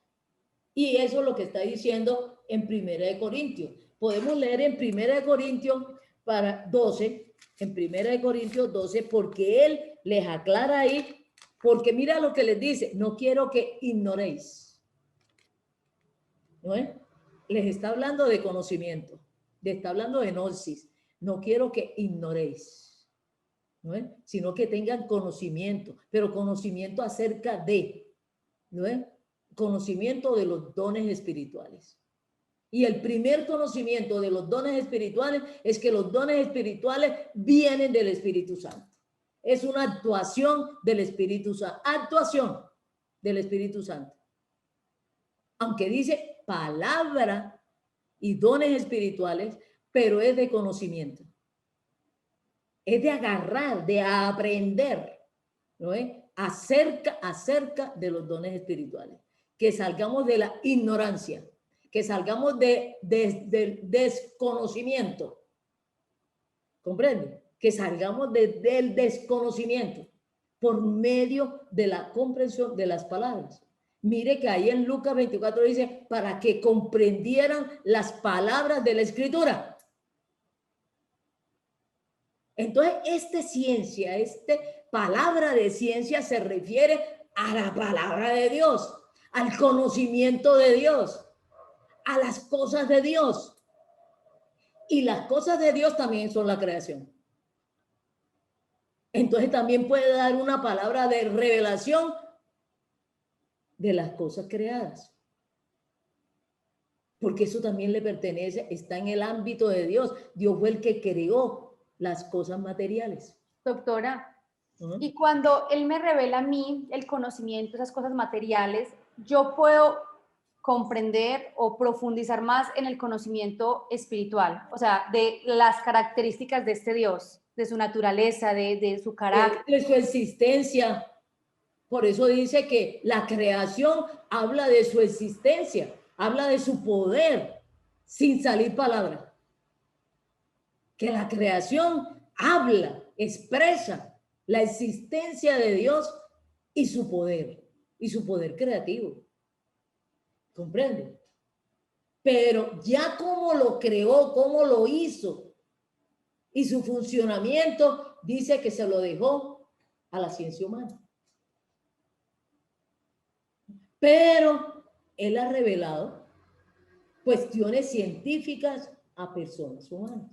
Y eso es lo que está diciendo en 1 Corintios. Podemos leer en 1 Corintios 12, en 1 Corintios 12, porque él les aclara ahí, porque mira lo que les dice, no quiero que ignoréis. ¿No es? Les está hablando de conocimiento, les está hablando de gnosis. No quiero que ignoréis, ¿no es? Sino que tengan conocimiento, pero conocimiento acerca de, ¿no es? Conocimiento de los dones espirituales. Y el primer conocimiento de los dones espirituales es que los dones espirituales vienen del Espíritu Santo. Es una actuación del Espíritu Santo, actuación del Espíritu Santo. Aunque dice palabra y dones espirituales, pero es de conocimiento. Es de agarrar, de aprender, ¿no es? Acerca de los dones espirituales. Que salgamos de la ignorancia, que salgamos del desconocimiento. ¿Comprende? Que salgamos del desconocimiento por medio de la comprensión de las palabras. Mire que ahí en Lucas 24 dice, para que comprendieran las palabras de la Escritura. Entonces, palabra de ciencia se refiere a la palabra de Dios, al conocimiento de Dios, a las cosas de Dios. Y las cosas de Dios también son la creación. Entonces también puede dar una palabra de revelación de las cosas creadas. Porque eso también le pertenece, está en el ámbito de Dios. Dios fue el que creó las cosas materiales. Doctora, y cuando Él me revela a mí el conocimiento, esas cosas materiales, yo puedo comprender o profundizar más en el conocimiento espiritual, o sea, de las características de este Dios, de su naturaleza, de su carácter. De su existencia. Por eso dice que la creación habla de su existencia, habla de su poder, sin salir palabra. Que la creación habla, expresa la existencia de Dios y su poder creativo. ¿Comprende? Pero ya cómo lo creó, cómo lo hizo y su funcionamiento, dice que se lo dejó a la ciencia humana. Pero él ha revelado cuestiones científicas a personas humanas.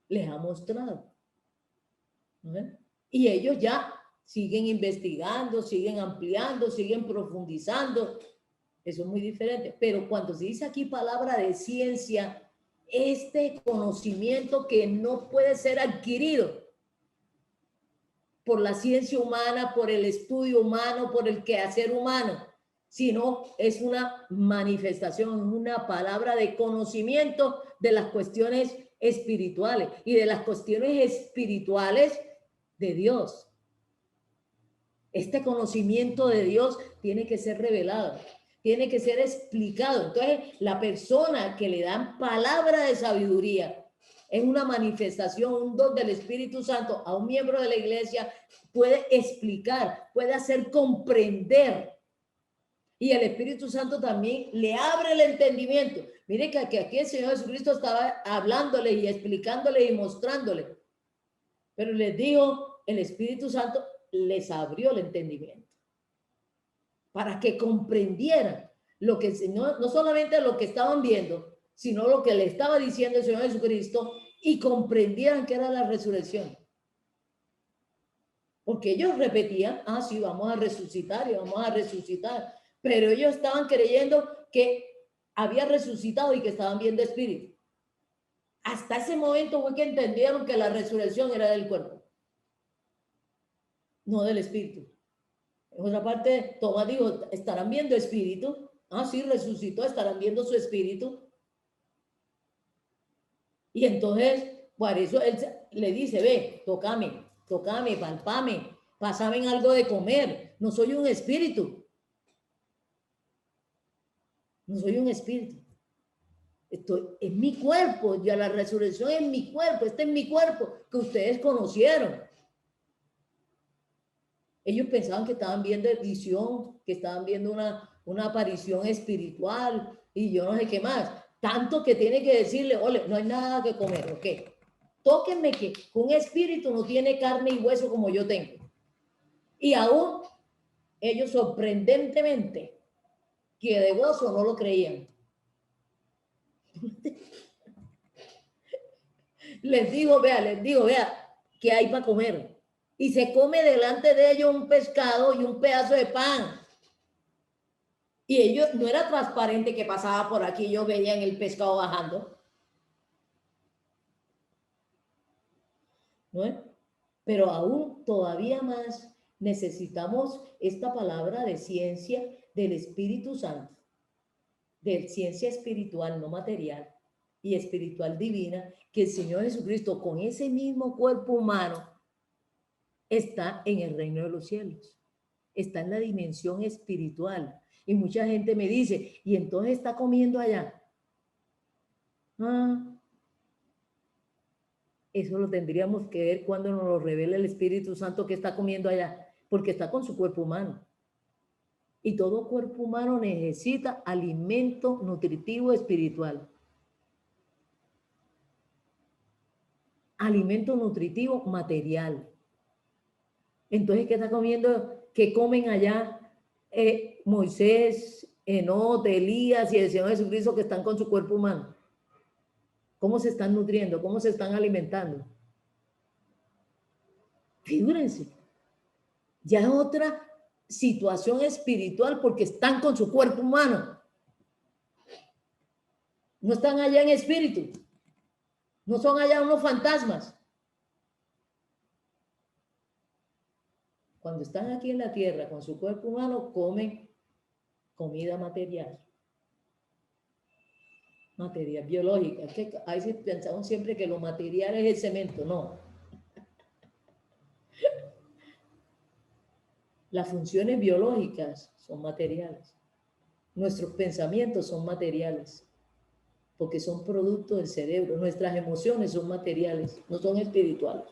Les ha mostrado. ¿No? Y ellos ya siguen investigando, siguen ampliando, siguen profundizando. Eso es muy diferente. Pero cuando se dice aquí palabra de ciencia, este conocimiento que no puede ser adquirido por la ciencia humana, por el estudio humano, por el quehacer humano, sino es una manifestación, una palabra de conocimiento de las cuestiones espirituales y de las cuestiones espirituales de Dios. Este conocimiento de Dios tiene que ser revelado, tiene que ser explicado. Entonces, la persona que le dan palabra de sabiduría es una manifestación, un don del Espíritu Santo a un miembro de la iglesia, puede explicar, puede hacer comprender. Y el Espíritu Santo también le abre el entendimiento. Mire que aquí el Señor Jesucristo estaba hablándole y explicándole y mostrándole. Pero les digo, el Espíritu Santo les abrió el entendimiento. Para que comprendieran lo que el Señor, no solamente lo que estaban viendo, sino lo que le estaba diciendo el Señor Jesucristo y comprendieran que era la resurrección. Porque ellos repetían, sí, vamos a resucitar y vamos a resucitar. Pero ellos estaban creyendo que había resucitado y que estaban viendo espíritu. Hasta ese momento fue que entendieron que la resurrección era del cuerpo, no del espíritu. En otra parte, Tomás dijo, ¿estarán viendo espíritu? Sí, resucitó, estarán viendo su espíritu. Y entonces, por eso él le dice, ve, tócame, palpame, pásame algo de comer. No soy un espíritu. No soy un espíritu. Esto es mi cuerpo, ya la resurrección es mi cuerpo, este es mi cuerpo que ustedes conocieron. Ellos pensaban que estaban viendo visión, que estaban viendo una aparición espiritual y yo no sé qué más. Tanto que tiene que decirle, ole, no hay nada que comer, ¿ok? Tóquenme que un espíritu no tiene carne y hueso como yo tengo. Y aún ellos sorprendentemente, que de gozo no lo creían. Les digo, vea, ¿qué hay para comer? Y se come delante de ellos un pescado y un pedazo de pan. Y ellos, no era transparente que pasaba por aquí, yo veía en el pescado bajando. ¿No es? Pero aún todavía más necesitamos esta palabra de ciencia del Espíritu Santo, de ciencia espiritual, no material, y espiritual divina, que el Señor Jesucristo con ese mismo cuerpo humano está en el reino de los cielos, está en la dimensión espiritual. Y mucha gente me dice, ¿y entonces está comiendo allá? Eso lo tendríamos que ver cuando nos lo revela el Espíritu Santo que está comiendo allá, porque está con su cuerpo humano. Y todo cuerpo humano necesita alimento nutritivo espiritual. Alimento nutritivo material. Entonces, ¿qué está comiendo? ¿Qué comen allá Moisés, Enoc, Elías y el Señor Jesucristo que están con su cuerpo humano? ¿Cómo se están nutriendo? ¿Cómo se están alimentando? Figúrense. Ya es otra situación espiritual porque están con su cuerpo humano. No están allá en espíritu. No son allá unos fantasmas. Cuando están aquí en la tierra con su cuerpo humano, comen comida material. Material biológica. Es que a veces pensamos siempre que lo material es el cemento. No. Las funciones biológicas son materiales. Nuestros pensamientos son materiales, porque son producto del cerebro. Nuestras emociones son materiales, no son espirituales.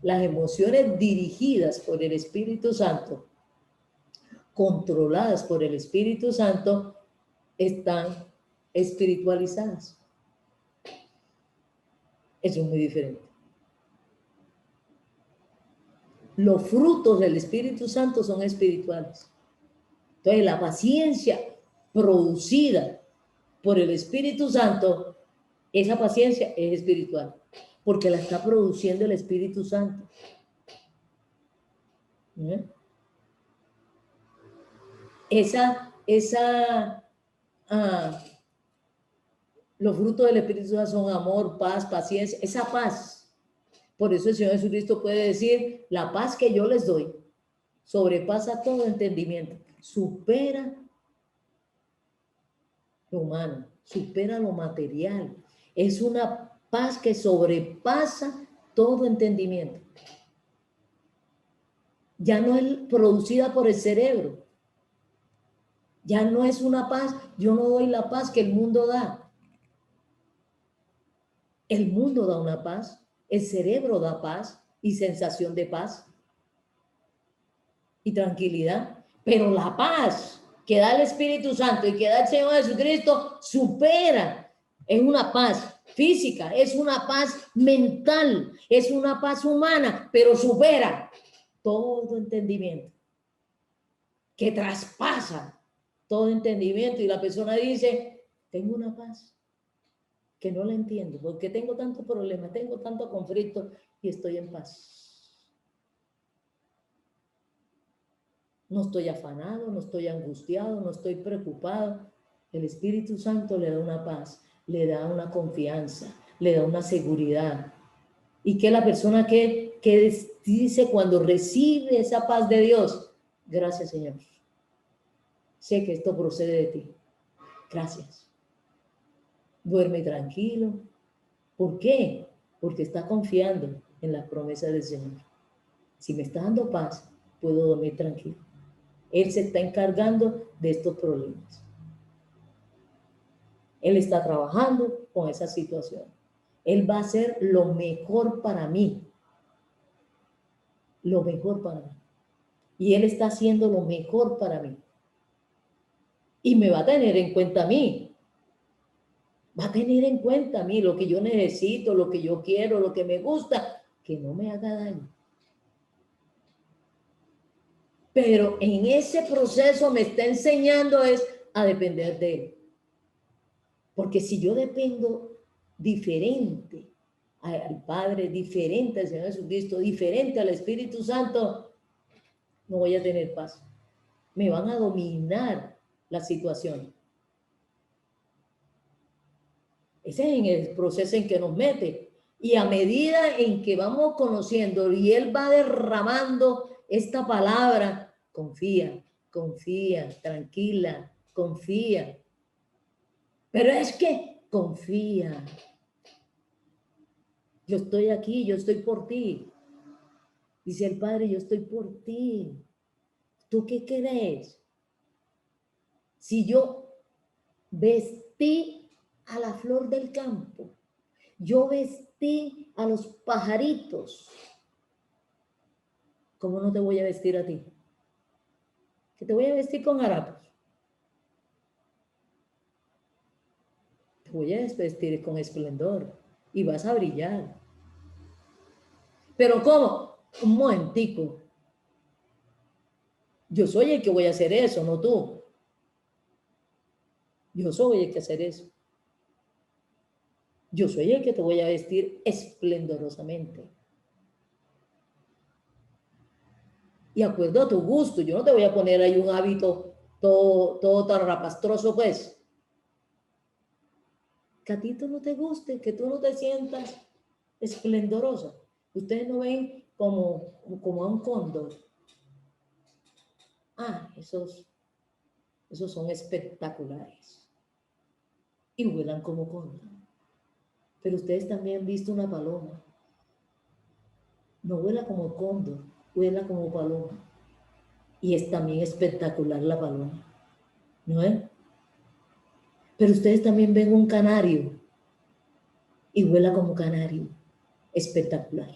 Las emociones dirigidas por el Espíritu Santo, controladas por el Espíritu Santo, están espiritualizadas. Eso es muy diferente. Los frutos del Espíritu Santo son espirituales. Entonces, la paciencia producida por el Espíritu Santo, esa paciencia es espiritual, porque la está produciendo el Espíritu Santo. ¿Eh? Los frutos del Espíritu Santo son amor, paz, paciencia, esa paz. Por eso el Señor Jesucristo puede decir, la paz que yo les doy sobrepasa todo entendimiento, supera lo humano, supera lo material. Es una paz que sobrepasa todo entendimiento. Ya no es producida por el cerebro. Ya no es una paz, yo no doy la paz que el mundo da. El mundo da una paz, el cerebro da paz y sensación de paz y tranquilidad, pero la paz que da el Espíritu Santo y que da el Señor Jesucristo supera, es una paz física, es una paz mental, es una paz humana, pero supera todo entendimiento, que traspasa todo entendimiento y la persona dice, tengo una paz que no la entiendo, porque tengo tantos problemas, tengo tanto conflicto y estoy en paz. No estoy afanado, no estoy angustiado, no estoy preocupado. El Espíritu Santo le da una paz, le da una confianza, le da una seguridad. Y que la persona que dice cuando recibe esa paz de Dios, gracias Señor. Sé que esto procede de ti. Gracias. Duerme tranquilo. ¿Por qué? Porque está confiando en las promesas del Señor. Si me está dando paz, puedo dormir tranquilo. Él se está encargando de estos problemas. Él está trabajando con esa situación. Él va a hacer lo mejor para mí. Lo mejor para mí. Y Él está haciendo lo mejor para mí. Y me va a tener en cuenta a mí. Va a tener en cuenta a mí lo que yo necesito, lo que yo quiero, lo que me gusta, que no me haga daño. Pero en ese proceso me está enseñando es a depender de Él. Porque si yo dependo diferente al Padre, diferente al Señor Jesucristo, diferente al Espíritu Santo, no voy a tener paz. Me van a dominar la situación. Ese es en el proceso en que nos mete. Y a medida en que vamos conociendo y Él va derramando esta palabra, confía, confía, tranquila, confía. Pero es que confía. Yo estoy aquí, yo estoy por ti. Dice el Padre, yo estoy por ti. ¿Tú qué crees? Si yo vestí a la flor del campo, yo vestí a los pajaritos, ¿cómo no te voy a vestir a ti? Que te voy a vestir con harapos. Te voy a vestir con esplendor y vas a brillar. ¿Pero cómo? Un momentico. Yo soy el que voy a hacer eso, no tú. Yo soy el que hacer eso. Yo soy el que te voy a vestir esplendorosamente. Y acuerdo a tu gusto, yo no te voy a poner ahí un hábito todo tan rapastroso, pues. Que a ti tú no te guste, que tú no te sientas esplendorosa. Ustedes no ven como a un cóndor. Ah, esos son espectaculares. Y vuelan como cóndor. Pero ustedes también han visto una paloma. No vuela como cóndor, vuela como paloma. Y es también espectacular la paloma. ¿No es? Pero ustedes también ven un canario. Y vuela como canario. Espectacular.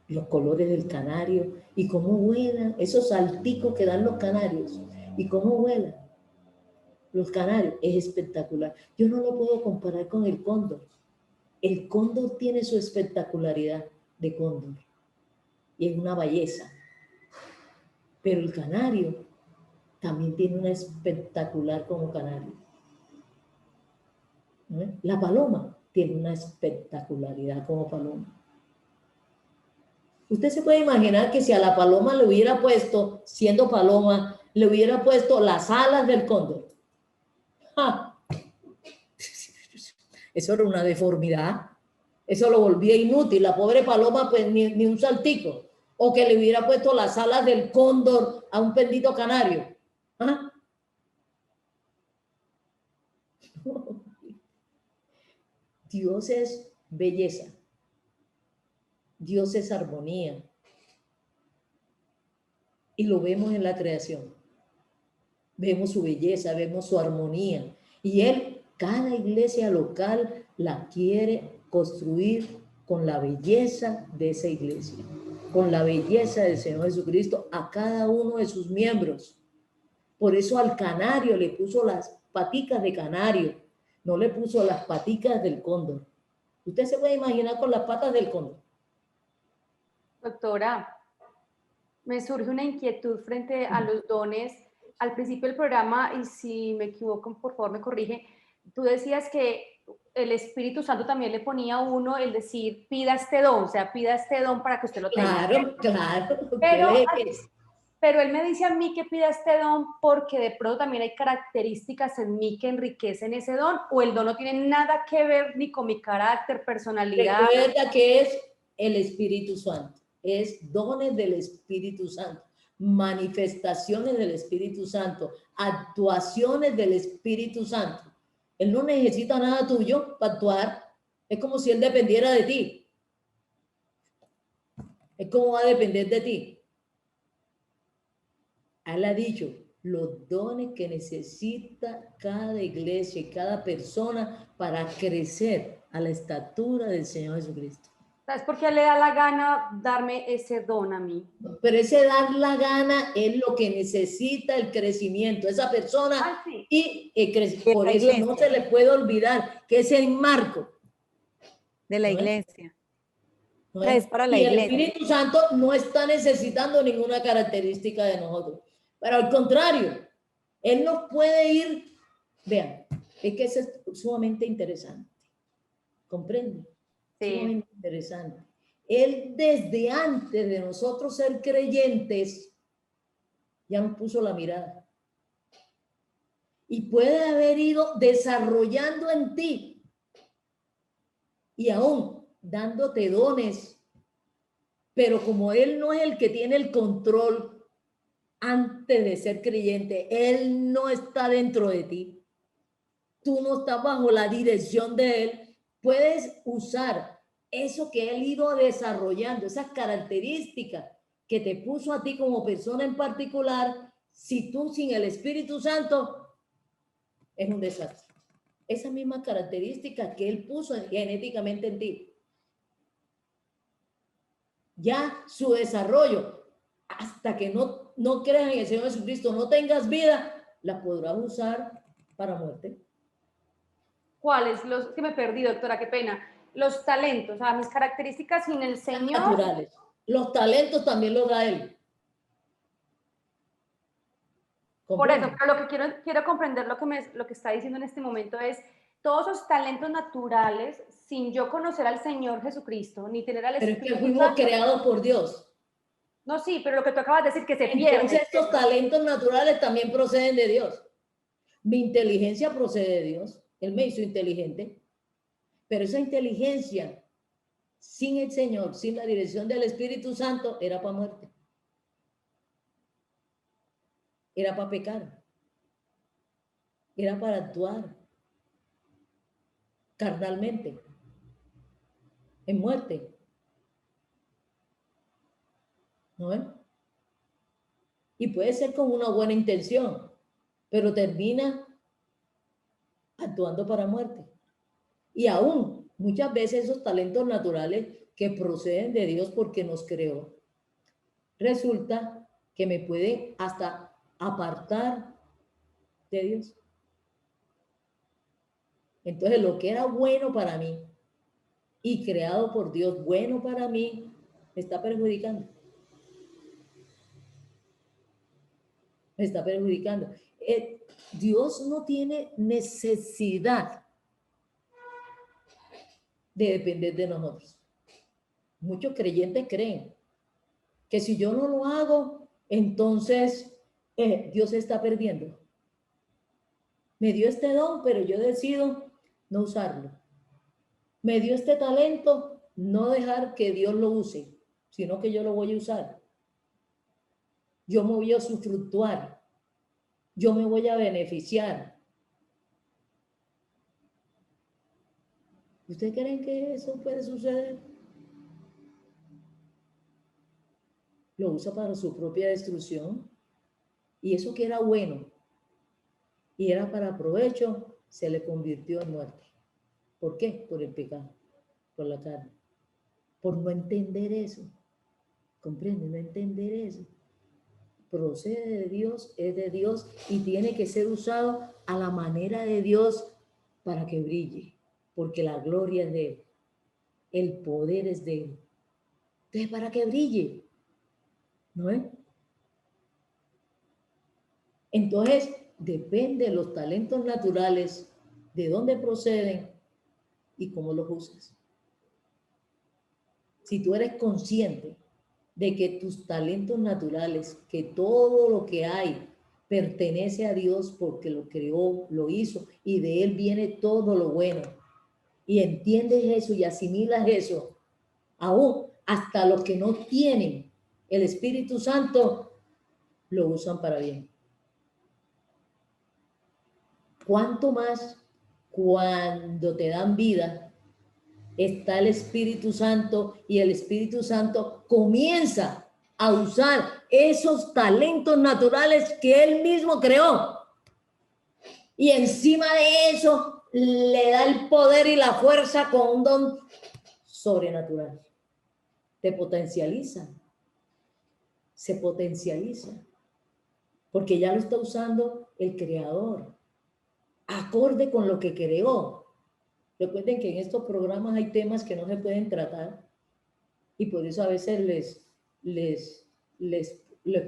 Los colores del canario. Y cómo vuelan. Esos salticos que dan los canarios. Y cómo vuelan. Los canarios. Es espectacular. Yo no lo puedo comparar con el cóndor. El cóndor tiene su espectacularidad de cóndor. Y es una belleza. Pero el canario también tiene una espectacular como canario. ¿No? La paloma tiene una espectacularidad como paloma. Usted se puede imaginar que si a la paloma le hubiera puesto, siendo paloma, le hubiera puesto las alas del cóndor. ¡Ja! Eso era una deformidad. Eso lo volvía inútil. La pobre paloma, pues ni un saltico. O que le hubiera puesto las alas del cóndor a un bendito canario. ¿Ah? Dios es belleza. Dios es armonía. Y lo vemos en la creación. Vemos su belleza, vemos su armonía. Y Él, cada iglesia local, la quiere construir con la belleza de esa iglesia. Con la belleza del Señor Jesucristo a cada uno de sus miembros. Por eso al canario le puso las paticas de canario. No le puso las paticas del cóndor. ¿Usted se puede imaginar con las patas del cóndor? Doctora, me surge una inquietud frente a los dones. Al principio del programa, y si me equivoco, por favor me corrige, tú decías que el Espíritu Santo también le ponía a uno el decir, pida este don, o sea, pida este don para que usted lo tenga. Claro. Pero él me dice a mí que pida este don porque de pronto también hay características en mí que enriquecen ese don, o el don no tiene nada que ver ni con mi carácter, personalidad. Recuerda que es el Espíritu Santo, es dones del Espíritu Santo, manifestaciones del Espíritu Santo, actuaciones del Espíritu Santo. Él no necesita nada tuyo para actuar, es como si Él dependiera de ti. Es como va a depender de ti. Él ha dicho, los dones que necesita cada iglesia y cada persona para crecer a la estatura del Señor Jesucristo. ¿Sabes por qué le da la gana darme ese don a mí? Pero ese dar la gana es lo que necesita el crecimiento, esa persona. Ah, sí. Y por la eso no iglesia. se le puede olvidar que es el marco. De la ¿No es? iglesia. ¿No Es para la y el iglesia. Espíritu Santo no está necesitando ninguna característica de nosotros. Pero al contrario, Él nos puede ir, vean, es que eso es sumamente interesante. ¿Comprende? Sí. Sumamente interesante. Él desde antes de nosotros ser creyentes, ya nos puso la mirada. Y puede haber ido desarrollando en ti y aún dándote dones. Pero como Él no es el que tiene el control antes de ser creyente, Él no está dentro de ti. Tú no estás bajo la dirección de Él. Puedes usar eso que Él ha ido desarrollando, esas características que te puso a ti como persona en particular. Si tú sin el Espíritu Santo, es un desastre. Esa misma característica que Él puso genéticamente en ti. Ya su desarrollo, hasta que no creas en el Señor Jesucristo, no tengas vida, la podrás usar para muerte. ¿Cuáles? Los que me perdí, doctora, qué pena. Los talentos, o sea, mis características sin el Señor. Naturales. Los talentos también los da Él. Por eso, pero lo que quiero comprender lo que está diciendo en este momento es todos esos talentos naturales, sin yo conocer al Señor Jesucristo, ni tener al Espíritu Pero es que fuimos Santo. creados por Dios. No, sí, pero lo que tú acabas de decir, que se pierde. Entonces estos talentos naturales también proceden de Dios. Mi inteligencia procede de Dios. Él me hizo inteligente. Pero esa inteligencia, sin el Señor, sin la dirección del Espíritu Santo, era para muerte. Era para pecar. Era para actuar carnalmente, en muerte. ¿No es? Y puede ser con una buena intención, pero termina actuando para muerte. Y aún, muchas veces esos talentos naturales que proceden de Dios porque nos creó, resulta que me pueden hasta apartar de Dios. Entonces, lo que era bueno para mí y creado por Dios, bueno para mí, me está perjudicando. Me está perjudicando. Dios no tiene necesidad de depender de nosotros. Muchos creyentes creen que si yo no lo hago, entonces Dios se está perdiendo. Me dio este don, pero yo decido no usarlo. Me dio este talento, no dejar que Dios lo use, sino que yo lo voy a usar. Yo me voy a usufructuar. Yo me voy a beneficiar. ¿Ustedes creen que eso puede suceder? Lo usa para su propia destrucción. Y eso que era bueno y era para provecho, se le convirtió en muerte. ¿Por qué? Por el pecado, por la carne. Por no entender eso. ¿Comprende? No entender eso. Procede de Dios, es de Dios y tiene que ser usado a la manera de Dios para que brille. Porque la gloria es de Él. El poder es de Él. Entonces, para que brille. ¿No es? Entonces, depende de los talentos naturales, de dónde proceden y cómo los usas. Si tú eres consciente de que tus talentos naturales, que todo lo que hay pertenece a Dios porque lo creó, lo hizo y de Él viene todo lo bueno, y entiendes eso y asimilas eso, aún hasta los que no tienen el Espíritu Santo lo usan para bien. ¿Cuánto más cuando te dan vida está el Espíritu Santo y el Espíritu Santo comienza a usar esos talentos naturales que él mismo creó. Y encima de eso le da el poder y la fuerza con un don sobrenatural. Te potencializa. Se potencializa. Porque ya lo está usando el creador. Acorde con lo que creó. Recuerden que en estos programas hay temas que no se pueden tratar. Y por eso a veces les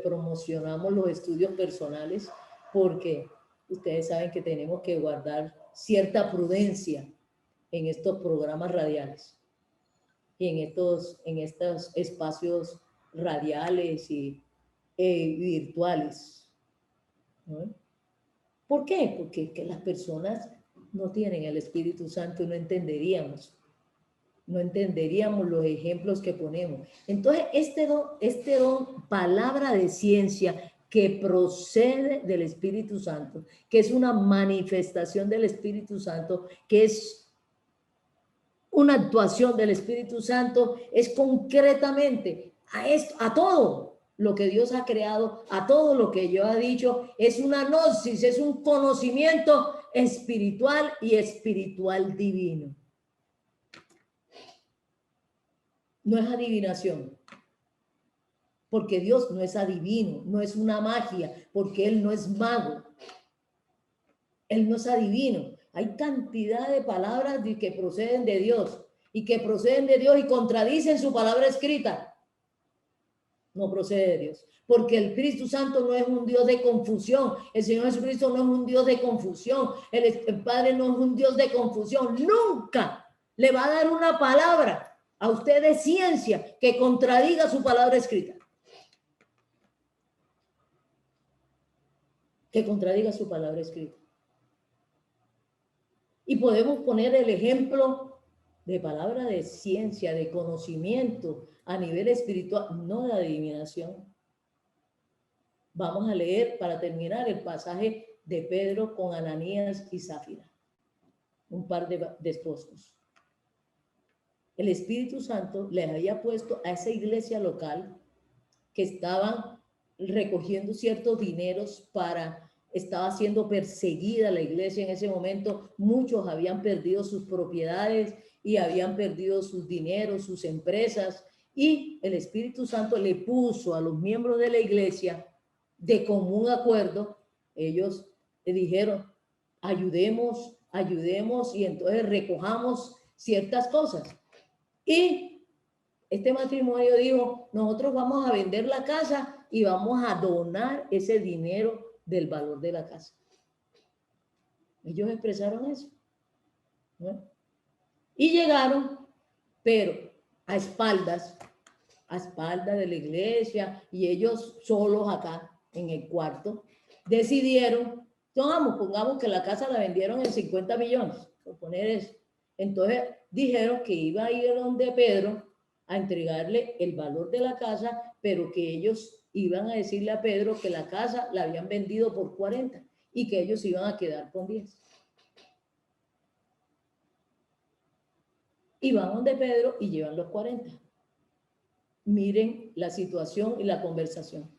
promocionamos los estudios personales, porque ustedes saben que tenemos que guardar cierta prudencia en estos programas radiales y en estos espacios radiales y virtuales, ¿no? ¿Por qué? Porque que las personas no tienen el Espíritu Santo y no entenderíamos los ejemplos que ponemos. Entonces, este don, palabra de ciencia que procede del Espíritu Santo, que es una manifestación del Espíritu Santo, que es una actuación del Espíritu Santo, es concretamente a todo lo que Dios ha creado, a todo lo que yo ha dicho, es una gnosis, es un conocimiento espiritual y espiritual divino. No es adivinación, porque Dios no es adivino, no es una magia, porque Él no es mago. Él no es adivino. Hay cantidad de palabras que proceden de Dios y contradicen su palabra escrita. No procede de Dios, porque el Espíritu Santo no es un Dios de confusión. El Señor Jesucristo no es un Dios de confusión. El Padre no es un Dios de confusión. Nunca le va a dar una palabra a usted de ciencia que contradiga su palabra escrita. Que contradiga su palabra escrita. Y podemos poner el ejemplo de palabra de ciencia, de conocimiento a nivel espiritual, no de adivinación. Vamos a leer para terminar el pasaje de Pedro con Ananías y Zafira, un par de esposos. El Espíritu Santo les había puesto a esa iglesia local que estaban recogiendo ciertos dineros estaba siendo perseguida la iglesia en ese momento. Muchos habían perdido sus propiedades y habían perdido sus dineros, sus empresas, y el Espíritu Santo le puso a los miembros de la iglesia de común acuerdo. Ellos le dijeron, ayudemos, y entonces recojamos ciertas cosas. Y este matrimonio dijo, nosotros vamos a vender la casa y vamos a donar ese dinero del valor de la casa. Ellos expresaron eso, ¿no? Y llegaron, pero a espaldas de la iglesia, y ellos solos acá en el cuarto, decidieron, pongamos que la casa la vendieron en 50 millones, por poner eso. Entonces dijeron que iba a ir donde Pedro a entregarle el valor de la casa, pero que ellos iban a decirle a Pedro que la casa la habían vendido por 40 y que ellos iban a quedar con 10. Y van donde Pedro y llevan los 40. Miren la situación y la conversación.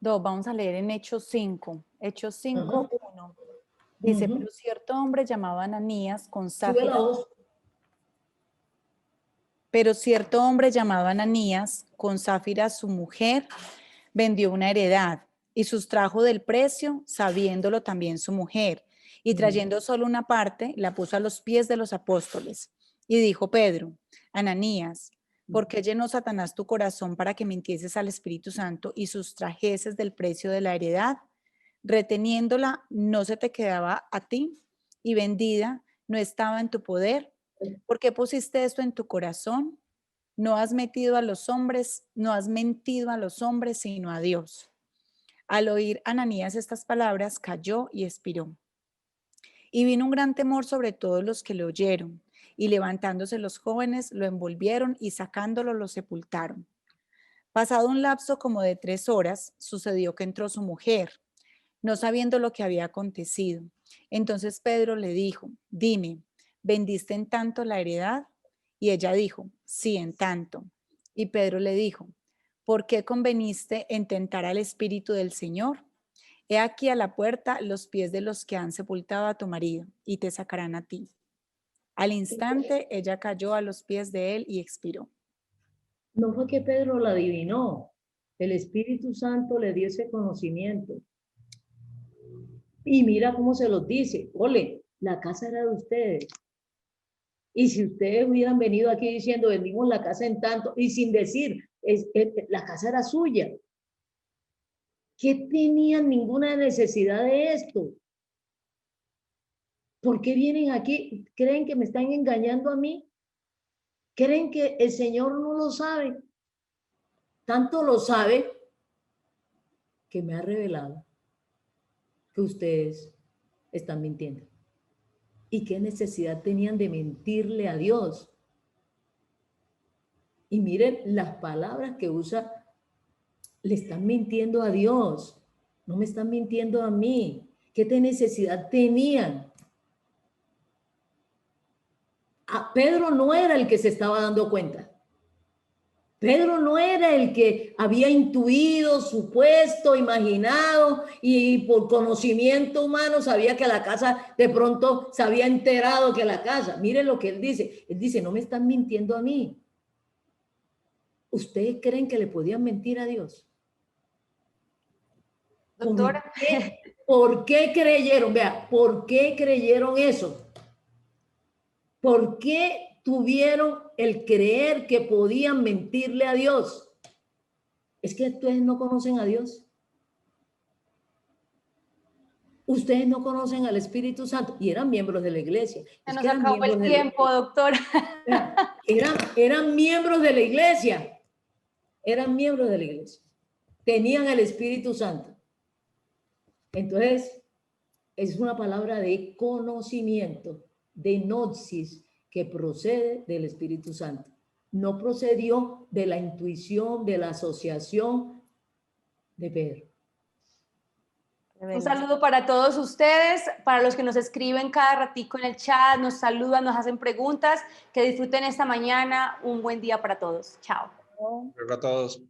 Vamos a leer en Hechos 5. Hechos 5, 1. Dice, pero cierto hombre llamado Ananías con Zafira. Sube la voz. Pero cierto hombre llamado Ananías, con Zafira su mujer, vendió una heredad y sustrajo del precio, sabiéndolo también su mujer. Y trayendo solo una parte, la puso a los pies de los apóstoles. Y dijo Pedro, Ananías, ¿por qué llenó Satanás tu corazón para que mintieses al Espíritu Santo y sustrajeses del precio de la heredad? Reteniéndola, no se te quedaba a ti, y vendida, no estaba en tu poder. ¿Por qué pusiste esto en tu corazón? No has mentido a los hombres, sino a Dios. Al oír Ananías estas palabras, cayó y expiró. Y vino un gran temor sobre todos los que le oyeron, y levantándose los jóvenes, lo envolvieron y sacándolo lo sepultaron. Pasado un lapso como de 3 horas, sucedió que entró su mujer, no sabiendo lo que había acontecido. Entonces Pedro le dijo, dime, ¿vendiste en tanto la heredad? Y ella dijo, sí, en tanto. Y Pedro le dijo, ¿por qué conveniste en tentar al Espíritu del Señor? He aquí a la puerta los pies de los que han sepultado a tu marido, y te sacarán a ti. Al instante ella cayó a los pies de él y expiró. No fue que Pedro la adivinó, el Espíritu Santo le dio ese conocimiento. Y mira cómo se los dice, ole, la casa era de ustedes. Y si ustedes hubieran venido aquí diciendo, vendimos la casa en tanto, y sin decir, la casa era suya, ¿qué tenían ninguna necesidad de esto? ¿Por qué vienen aquí? ¿Creen que me están engañando a mí? ¿Creen que el Señor no lo sabe? Tanto lo sabe que me ha revelado que ustedes están mintiendo. ¿Y qué necesidad tenían de mentirle a Dios? Y miren las palabras que usa. Le están mintiendo a Dios. No me están mintiendo a mí. ¿Qué necesidad tenían? Pedro no era el que se estaba dando cuenta. Pedro no era el que había intuido, supuesto, imaginado y por conocimiento humano sabía que la casa, de pronto se había enterado que la casa. Miren lo que él dice. Él dice, no me están mintiendo a mí. ¿Ustedes creen que le podían mentir a Dios? Doctora. ¿Por qué creyeron? Vea, ¿por qué creyeron eso? ¿Por qué tuvieron el creer que podían mentirle a Dios? Es que ustedes no conocen a Dios. Ustedes no conocen al Espíritu Santo y eran miembros de la iglesia. Se nos acabó el tiempo, doctora. Eran miembros de la iglesia. Eran miembros de la iglesia. Tenían el Espíritu Santo. Entonces, es una palabra de conocimiento, de gnosis, que procede del Espíritu Santo. No procedió de la intuición, de la asociación de Pedro. Un saludo para todos ustedes, para los que nos escriben cada ratico en el chat, nos saludan, nos hacen preguntas. Que disfruten esta mañana. Un buen día para todos. Chao. Para todos.